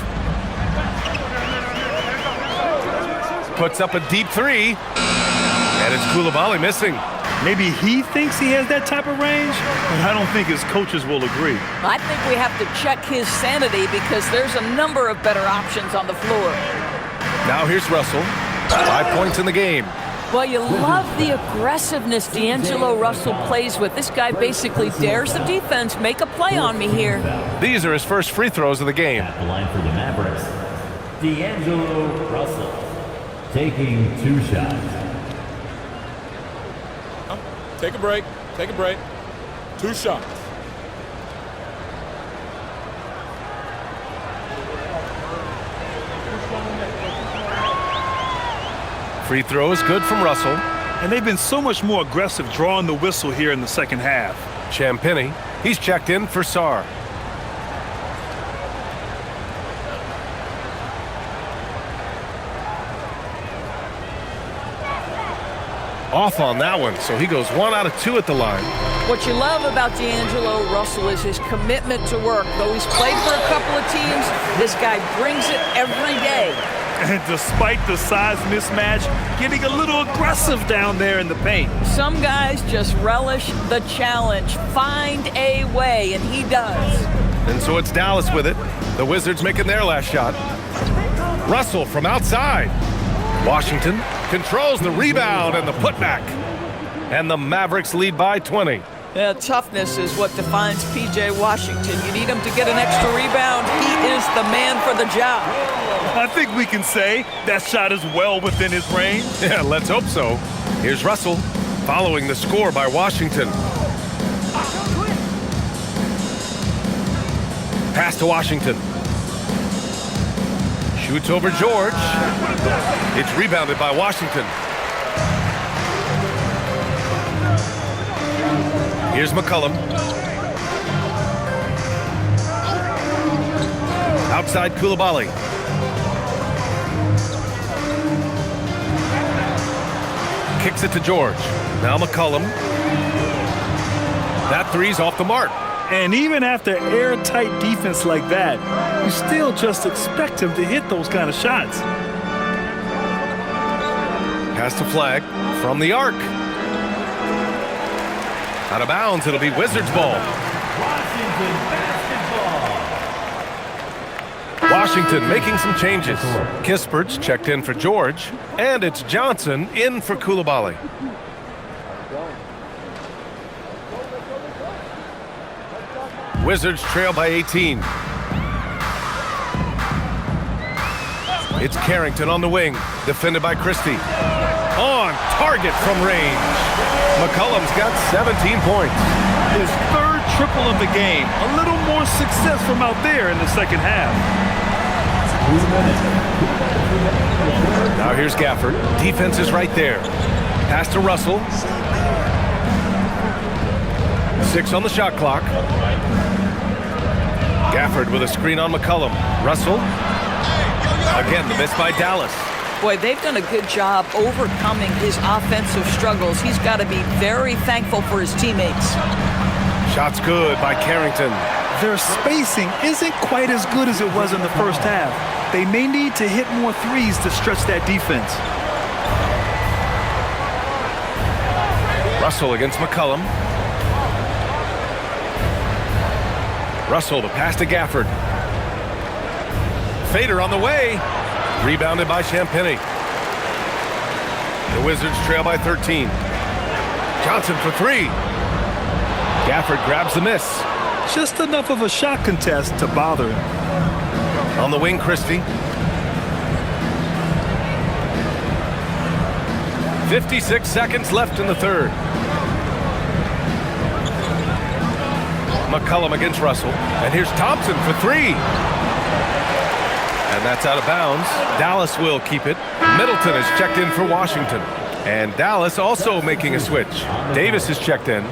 Puts up a deep 3. And it's Coulibaly missing. Maybe he thinks he has that type of range, but I don't think his coaches will agree. I think we have to check his sanity because there's a number of better options on the floor. Now here's Russell. 5 points in the game. Well, you love the aggressiveness D'Angelo Russell plays with. This guy basically dares the defense. Make a play on me here. These are his first free throws of the game. At the line for the Mavericks, D'Angelo Russell taking 2 shots. Take a break. 2 shots. Free throw is good from Russell. And they've been so much more aggressive drawing the whistle here in the second half. Champagnie, he's checked in for Sarr. Off on that one, so he goes 1 out of 2 at the line. What you love about D'Angelo Russell is his commitment to work. Though he's played for a couple of teams, this guy brings it every day. And despite the size mismatch, getting a little aggressive down there in the paint. Some guys just relish the challenge. Find a way, and he does. And so it's Dallas with it. The Wizards making their last shot. Russell from outside. Washington controls the rebound and the putback. And the Mavericks lead by 20. Yeah, toughness is what defines P.J. Washington. You need him to get an extra rebound. He is the man for the job. I think we can say that shot is well within his range. Yeah, let's hope so. Here's Russell following the score by Washington. Pass to Washington. Shoots over George. It's rebounded by Washington. Here's McCollum. Outside Coulibaly. Kicks it to George. Now McCollum. That three's off the mark. And even after airtight defense like that, you still just expect him to hit those kind of shots. Pass to Flag from the arc. Out of bounds, it'll be Wizards ball. Washington basketball. Washington making some changes. Kispert's checked in for George, and it's Johnson in for Coulibaly. Wizards trail by 18. It's Carrington on the wing, defended by Christie. On target from range. McCollum's got 17 points. His 3rd triple of the game. A little more success from out there in the second half. Now here's Gafford. Defense is right there. Pass to Russell. 6 on the shot clock. Gafford with a screen on McCollum. Russell. Again, the miss by Dallas. Boy, they've done a good job overcoming his offensive struggles. He's got to be very thankful for his teammates. Shots good by Carrington. Their spacing isn't quite as good as it was in the first half. They may need to hit more threes to stretch that defense. Russell against McCollum. Russell, the pass to Gafford. Fader on the way. Rebounded by Champagnie. The Wizards trail by 13. Johnson for 3. Gafford grabs the miss. Just enough of a shot contest to bother him. On the wing, Christie. 56 seconds left in the 3rd. McCollum against Russell. And here's Thompson for 3. And that's out of bounds. Dallas will keep it. Middleton is checked in for Washington. And Dallas also making a switch. Davis is checked in.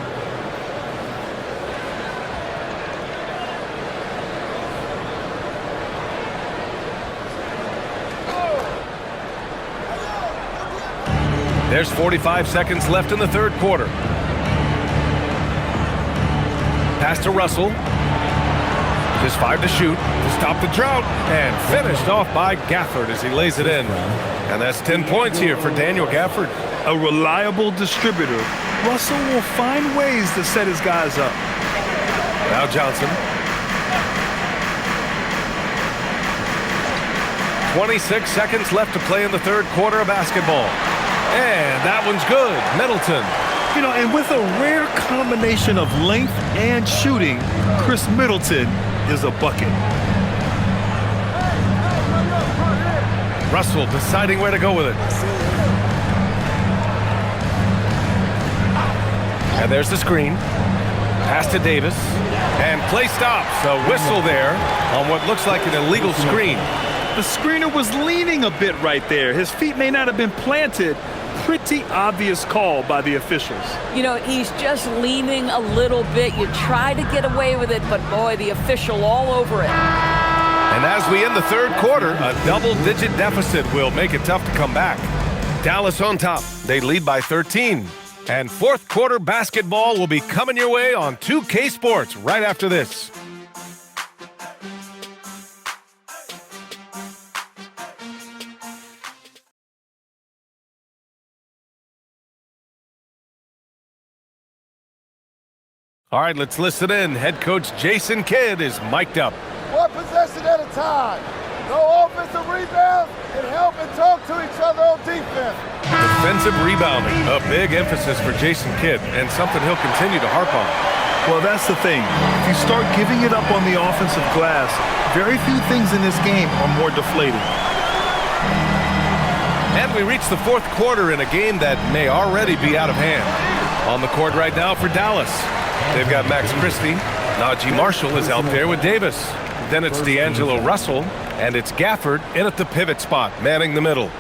There's 45 seconds left in the third quarter. Pass to Russell. Just 5 to shoot to stop the drought, and finished off by Gafford as he lays it in. And that's 10 points here for Daniel Gafford. A reliable distributor, Russell will find ways to set his guys up. Now Johnson. 26 seconds left to play in the third quarter of basketball. And that one's good. Middleton. You know, and with a rare combination of length and shooting, Chris Middleton is a bucket. Russell deciding where to go with it. And there's the screen. Pass to Davis. And play stops. A whistle there on what looks like an illegal screen. The screener was leaning a bit right there. His feet may not have been planted. Pretty obvious call by the officials. You know, he's just leaning a little bit. You try to get away with it, but boy, the official all over it. And as we end the third quarter, a double-digit deficit will make it tough to come back. Dallas on top. They lead by 13. And fourth quarter basketball will be coming your way on 2K Sports right after this. All right, let's listen in. Head coach Jason Kidd is mic'd up. One possession at a time. No offensive rebounds, and help and talk to each other on defense. Defensive rebounding, a big emphasis for Jason Kidd, and something he'll continue to harp on. Well, that's the thing. If you start giving it up on the offensive glass, very few things in this game are more deflating. And we reach the fourth quarter in a game that may already be out of hand. On the court right now for Dallas. They've got Max Christie. Najee Marshall is out there with Davis. Then it's D'Angelo Russell, and it's Gafford in at the pivot spot, manning the middle.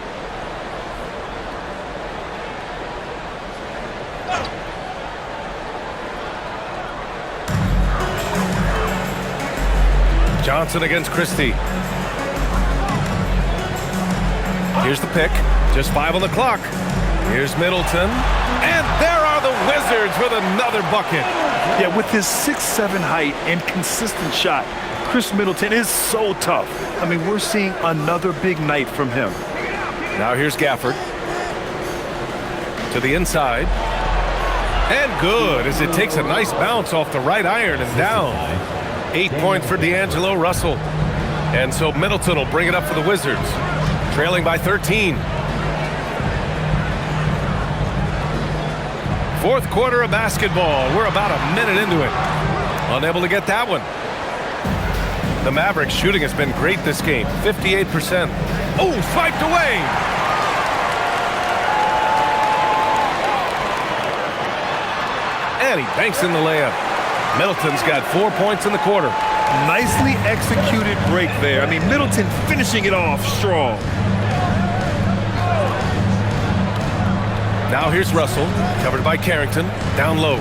Johnson against Christie. Here's the pick. Just 5 on the clock. Here's Middleton. And there are the Wizards with another bucket. Yeah, with his 6'7" height and consistent shot, Chris Middleton is so tough. I mean, we're seeing another big night from him. Now here's Gafford. To the inside. And good, as it takes a nice bounce off the right iron and down. 8 points for D'Angelo Russell. And so Middleton will bring it up for the Wizards. Trailing by 13. Fourth quarter of basketball. We're about a minute into it. Unable to get that one. The Mavericks shooting has been great this game. 58%. Oh, swiped away. And he banks in the layup. Middleton's got 4 points in the quarter. Nicely executed break there. I mean, Middleton finishing it off strong. Now here's Russell, covered by Carrington, down low.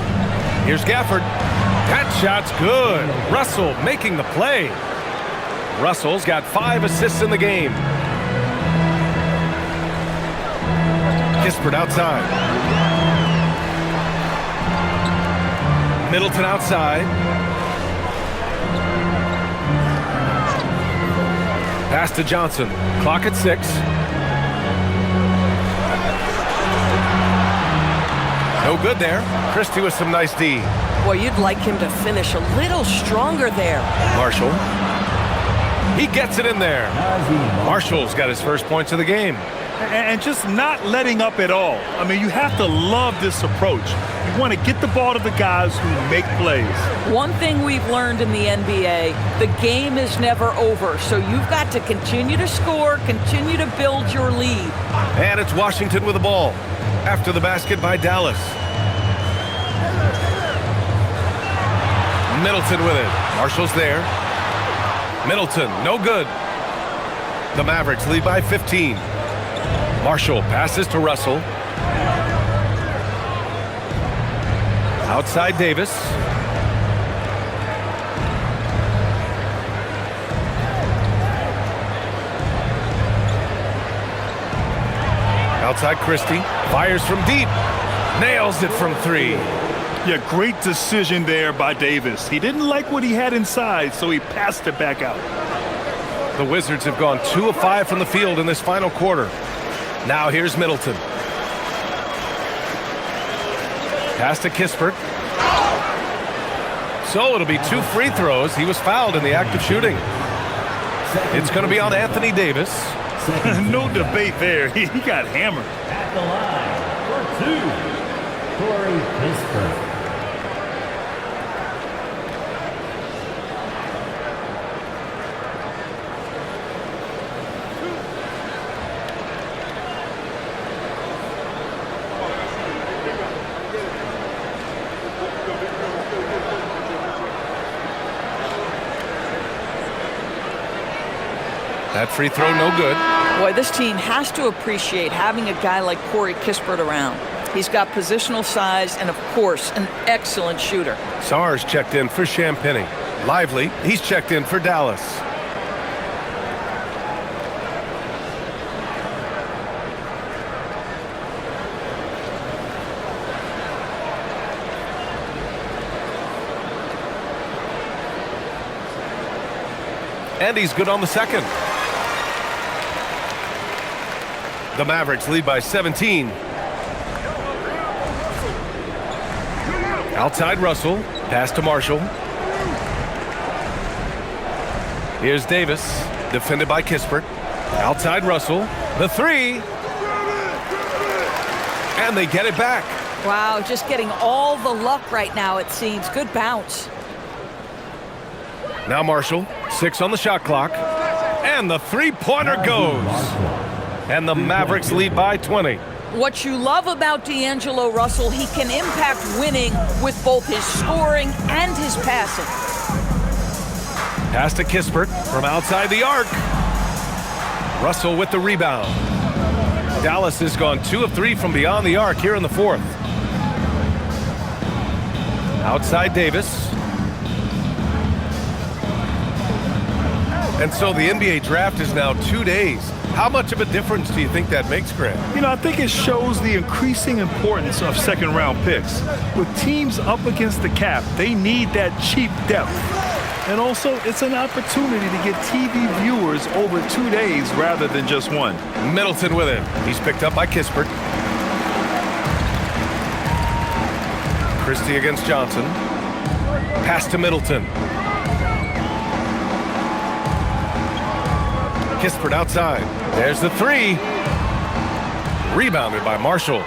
Here's Gafford. That shot's good. Russell making the play. Russell's got 5 assists in the game. Kispert outside. Middleton outside. Pass to Johnson. Clock at 6. No good there. Christie with some nice D. Boy, you'd like him to finish a little stronger there. Marshall. He gets it in there. Marshall's got his first points of the game. And just not letting up at all. I mean, you have to love this approach. You want to get the ball to the guys who make plays. One thing we've learned in the NBA, the game is never over. So you've got to continue to score, continue to build your lead. And it's Washington with the ball. After the basket by Dallas. Middleton with it. Marshall's there. Middleton, no good. The Mavericks lead by 15. Marshall passes to Russell. Outside Davis. Outside Christie. Fires from deep. Nails it from 3. Yeah, great decision there by Davis. He didn't like what he had inside, so he passed it back out. The Wizards have gone 2 of 5 from the field in this final quarter. Now here's Middleton. Pass to Kispert. So it'll be 2 free throws. He was fouled in the act of shooting. It's going to be on Anthony Davis. No debate there. He got hammered. At the line for 2, Corey Kispert. That free throw no good. Boy, this team has to appreciate having a guy like Corey Kispert around. He's got positional size and, of course, an excellent shooter. Sarge checked in for Champagny. Lively, he's checked in for Dallas. And he's good on the second. The Mavericks lead by 17. Outside Russell. Pass to Marshall. Here's Davis. Defended by Kispert. Outside Russell. The 3. And they get it back. Wow, just getting all the luck right now, it seems. Good bounce. Now Marshall. 6 on the shot clock. And the three-pointer goes. And the Mavericks lead by 20. What you love about D'Angelo Russell, he can impact winning with both his scoring and his passing. Pass to Kispert from outside the arc. Russell with the rebound. Dallas has gone 2 of 3 from beyond the arc here in the 4th. Outside Davis. And so the NBA draft is now 2 days. How much of a difference do you think that makes, Grant? You know, I think it shows the increasing importance of second-round picks. With teams up against the cap, they need that cheap depth. And also, it's an opportunity to get TV viewers over 2 days rather than just 1. Middleton with it. He's picked up by Kispert. Christie against Johnson. Pass to Middleton. Kispert outside. There's the 3. Rebounded by Marshall.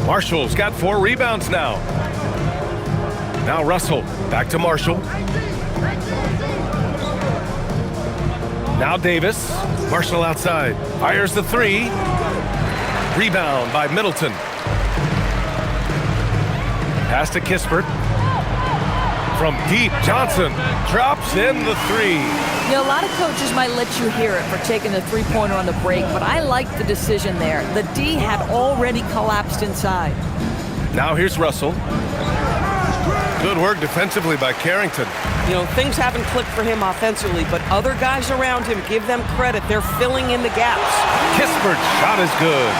Marshall's got 4 rebounds now. Now Russell. Back to Marshall. Now Davis. Marshall outside. Fires the 3. Rebound by Middleton. Pass to Kispert. From deep, Johnson drops in the 3. You know, a lot of coaches might let you hear it for taking the three-pointer on the break, but I like the decision there. The D had already collapsed inside. Now here's Russell. Good work defensively by Carrington. You know, things haven't clicked for him offensively, but other guys around him, give them credit. They're filling in the gaps. Kispert's shot is good.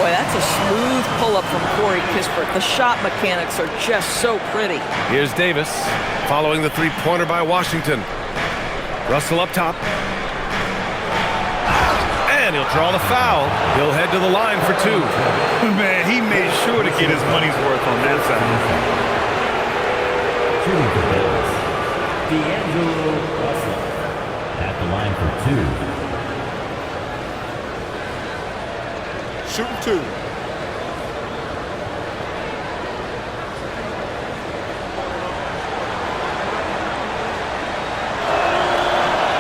Boy, that's a smooth pull-up from Corey Kispert. The shot mechanics are just so pretty. Here's Davis following the three-pointer by Washington. Russell up top. And he'll draw the foul. He'll head to the line for 2. Man, he made sure to get his money's worth on that side. Shooting for Dallas, D'Angelo Russell. At the line for 2. Shooting 2.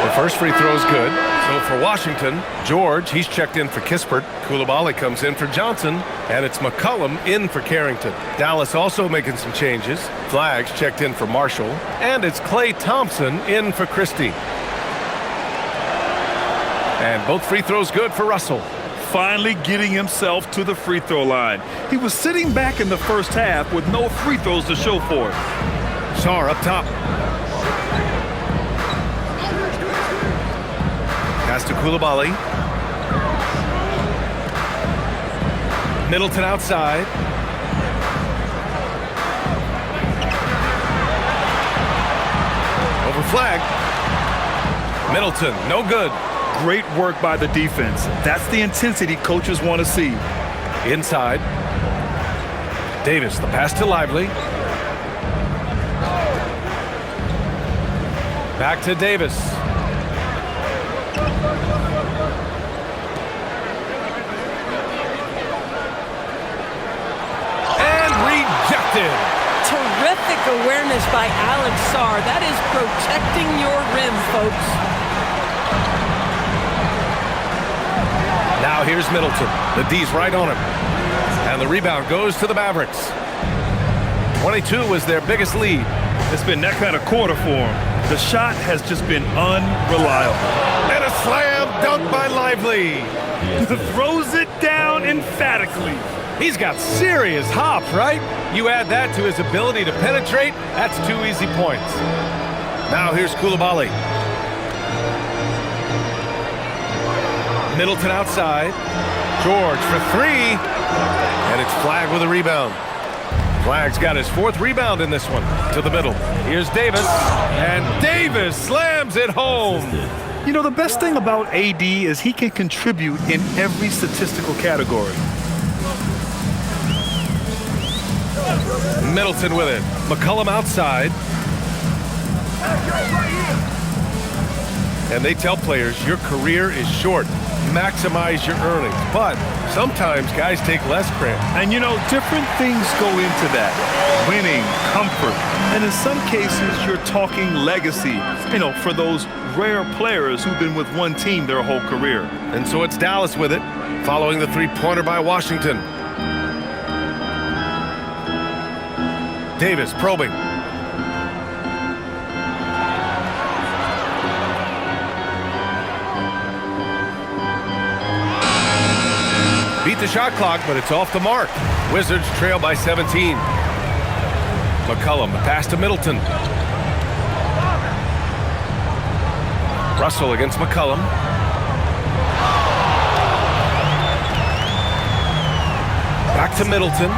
The first free throw is good. So for Washington, George, he's checked in for Kispert. Coulibaly comes in for Johnson. And it's McCollum in for Carrington. Dallas also making some changes. Flags checked in for Marshall. And it's Klay Thompson in for Christie. And both free throws good for Russell. Finally getting himself to the free throw line. He was sitting back in the first half with no free throws to show for it. Sarr up top. Pass to Coulibaly. Middleton outside. Over flag. Middleton, no good. Great work by the defense. That's the intensity coaches want to see. Inside. Davis, the pass to Lively. Back to Davis. And rejected. Terrific awareness by Alex Sarr. That is protecting your rim, folks. Now here's Middleton. The D's right on him. And the rebound goes to the Mavericks. 22 was their biggest lead. It's been that kind of quarter for him. The shot has just been unreliable. And a slam dunk by Lively. Throws it down emphatically. He's got serious hop, right? You add that to his ability to penetrate, that's 2 easy points. Now here's Coulibaly. Middleton outside. George for 3. And it's Flagg with a rebound. Flagg's got his 4th rebound in this one. To the middle. Here's Davis. And Davis slams it home. You know, the best thing about AD is he can contribute in every statistical category. Middleton with it. McCollum outside. And they tell players your career is short. Maximize your earnings. But sometimes guys take less credit. And you know, different things go into that. Winning, comfort, and in some cases you're talking legacy, you know, for those rare players who've been with one team their whole career. And so it's Dallas with it, following the 3-pointer by Washington. Davis probing. Beat the shot clock, but it's off the mark. Wizards trail by 17. McCollum, the pass to Middleton. Russell against McCollum. Back to Middleton.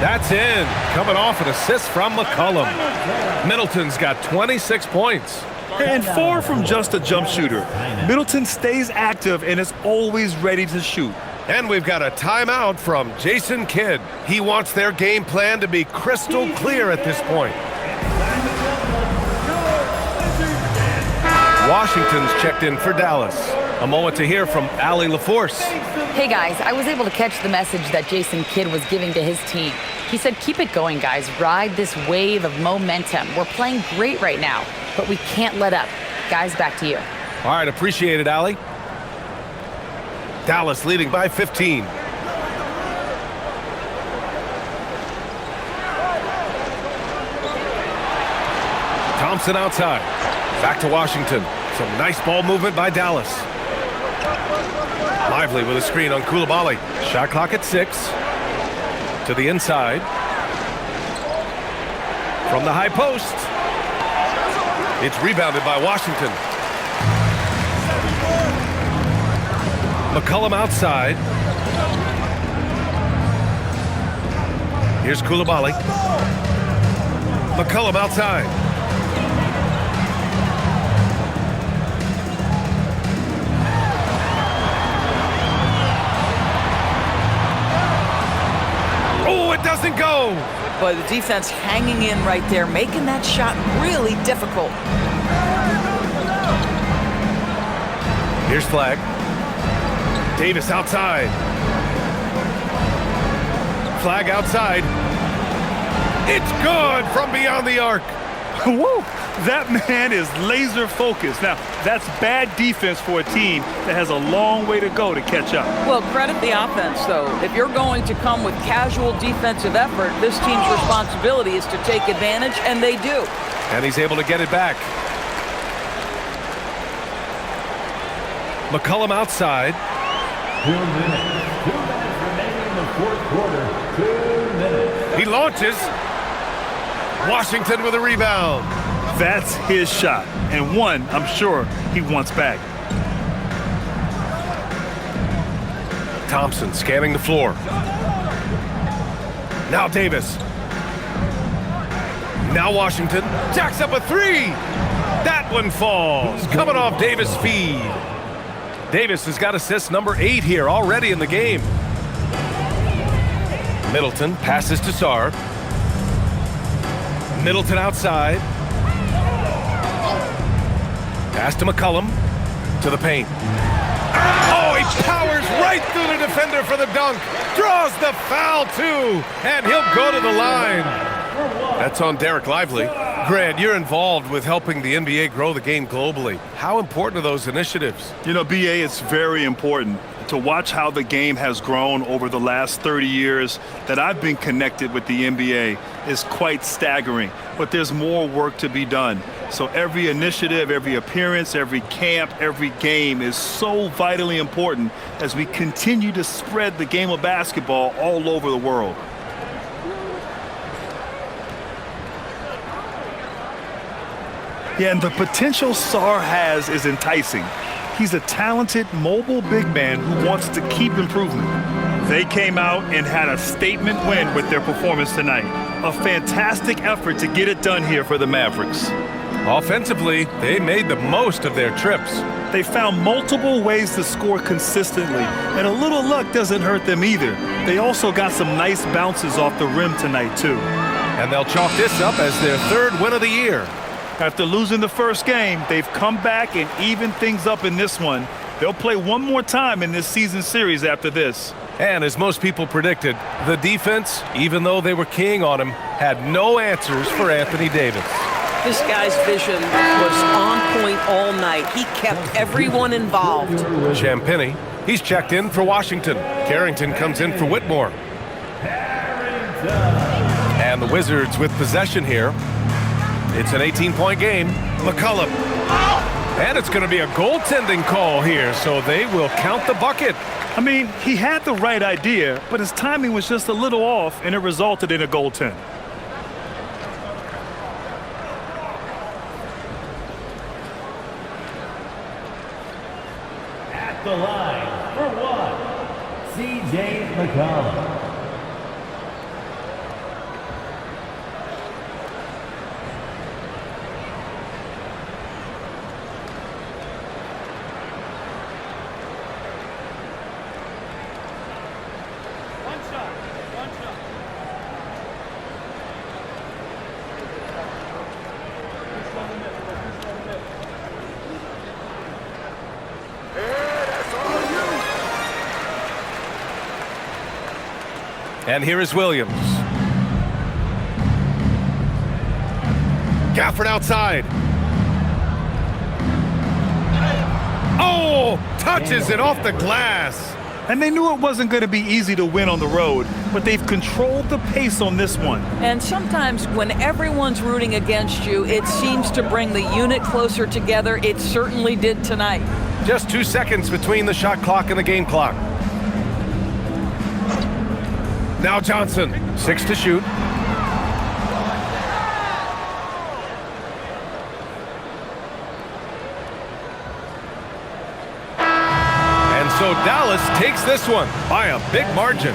That's in. Coming off an assist from McCollum. Middleton's got 26 points. And far from just a jump shooter, Middleton stays active and is always ready to shoot. And we've got a timeout from Jason Kidd. He wants their game plan to be crystal clear at this point. Washington's checked in for Dallas. A moment to hear from Allie LaForce. Hey guys, I was able to catch the message that Jason Kidd was giving to his team. He said, keep it going, guys. Ride this wave of momentum. We're playing great right now, but we can't let up. Guys, back to you. All right, appreciate it, Allie. Dallas leading by 15. Thompson outside. Back to Washington. Some nice ball movement by Dallas. Lively with a screen on Coulibaly. Shot clock at 6. To the inside. From the high post. It's rebounded by Washington. McCollum outside. Here's Coulibaly. McCollum outside. Oh, it doesn't go. But the defense hanging in right there, making that shot really difficult. Here's Flagg. Davis outside. Flagg outside. It's good from beyond the arc. Whoa, that man is laser focused. Now, that's bad defense for a team that has a long way to go to catch up. Well, credit the offense, though. If you're going to come with casual defensive effort, this team's responsibility is to take advantage, and they do. And he's able to get it back. McCollum outside. 2 minutes. 2 minutes remaining in the fourth quarter. 2 minutes. He launches. Washington with a rebound. That's his shot, and one I'm sure he wants back. Thompson scanning the floor. Now Davis. Now Washington jacks up a three. That one falls, coming off Davis' feed. Davis has got assist number 8 here already in the game. Middleton passes to Sarr. Middleton outside. Pass to McCollum. To the paint. Oh, he powers right through the defender for the dunk. Draws the foul, too. And he'll go to the line. That's on Derek Lively. Grant, you're involved with helping the NBA grow the game globally. How important are those initiatives? You know, BA, it's very important to watch how the game has grown over the last 30 years that I've been connected with the NBA is quite staggering. But there's more work to be done. So every initiative, every appearance, every camp, every game is so vitally important as we continue to spread the game of basketball all over the world. Yeah, and the potential Sarr has is enticing. He's a talented, mobile big man who wants to keep improving. They came out and had a statement win with their performance tonight. A fantastic effort to get it done here for the Mavericks. Offensively, they made the most of their trips. They found multiple ways to score consistently, and a little luck doesn't hurt them either. They also got some nice bounces off the rim tonight, too. And they'll chalk this up as their 3rd win of the year. After losing the first game, they've come back and evened things up in this one. They'll play one more time in this season series after this. And as most people predicted, the defense, even though they were keying on him, had no answers for Anthony Davis. This guy's vision was on point all night. He kept everyone involved. Champagnie, he's checked in for Washington. Carrington comes in for Whitmore. And the Wizards with possession here. It's an 18-point game. McCollum. And it's going to be a goaltending call here, so they will count the bucket. I mean, he had the right idea, but his timing was just a little off, and it resulted in a goaltend. At the line for 1, C.J. McCollum. And here is Williams. Gafford outside. Oh, touches it off the glass. And they knew it wasn't going to be easy to win on the road, but they've controlled the pace on this one. And sometimes when everyone's rooting against you, it seems to bring the unit closer together. It certainly did tonight. Just 2 seconds between the shot clock and the game clock. Now Johnson, 6 to shoot. And so Dallas takes this one by a big margin.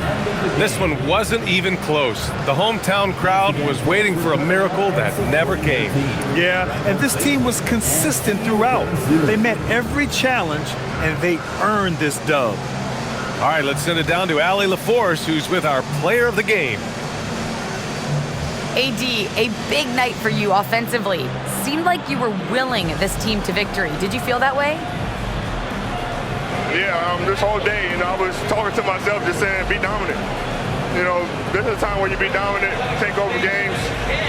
This one wasn't even close. The hometown crowd was waiting for a miracle that never came. Yeah, and this team was consistent throughout. They met every challenge, and they earned this dub. All right, let's send it down to Allie LaForce, who's with our player of the game. AD, a big night for you offensively. Seemed like you were willing this team to victory. Did you feel that way? Yeah, this whole day, I was talking to myself, just saying, be dominant. This is a time where you be dominant, take over games,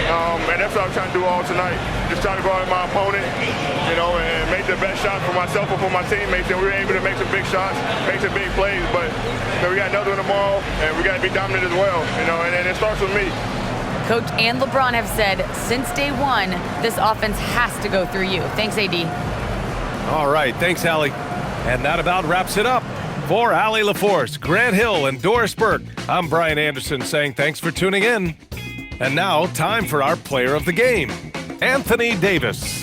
and that's what I'm trying to do all tonight. Just try to go out at my opponent, and make the best shot for myself and for my teammates. And we were able to make some big shots, make some big plays, but we got another one tomorrow, and we got to be dominant as well, and it starts with me. Coach and LeBron have said since day one, this offense has to go through you. Thanks, AD. All right, thanks, Allie. And that about wraps it up. For Allie LaForce, Grant Hill, and Doris Burke, I'm Brian Anderson saying thanks for tuning in. And now, time for our player of the game, Anthony Davis.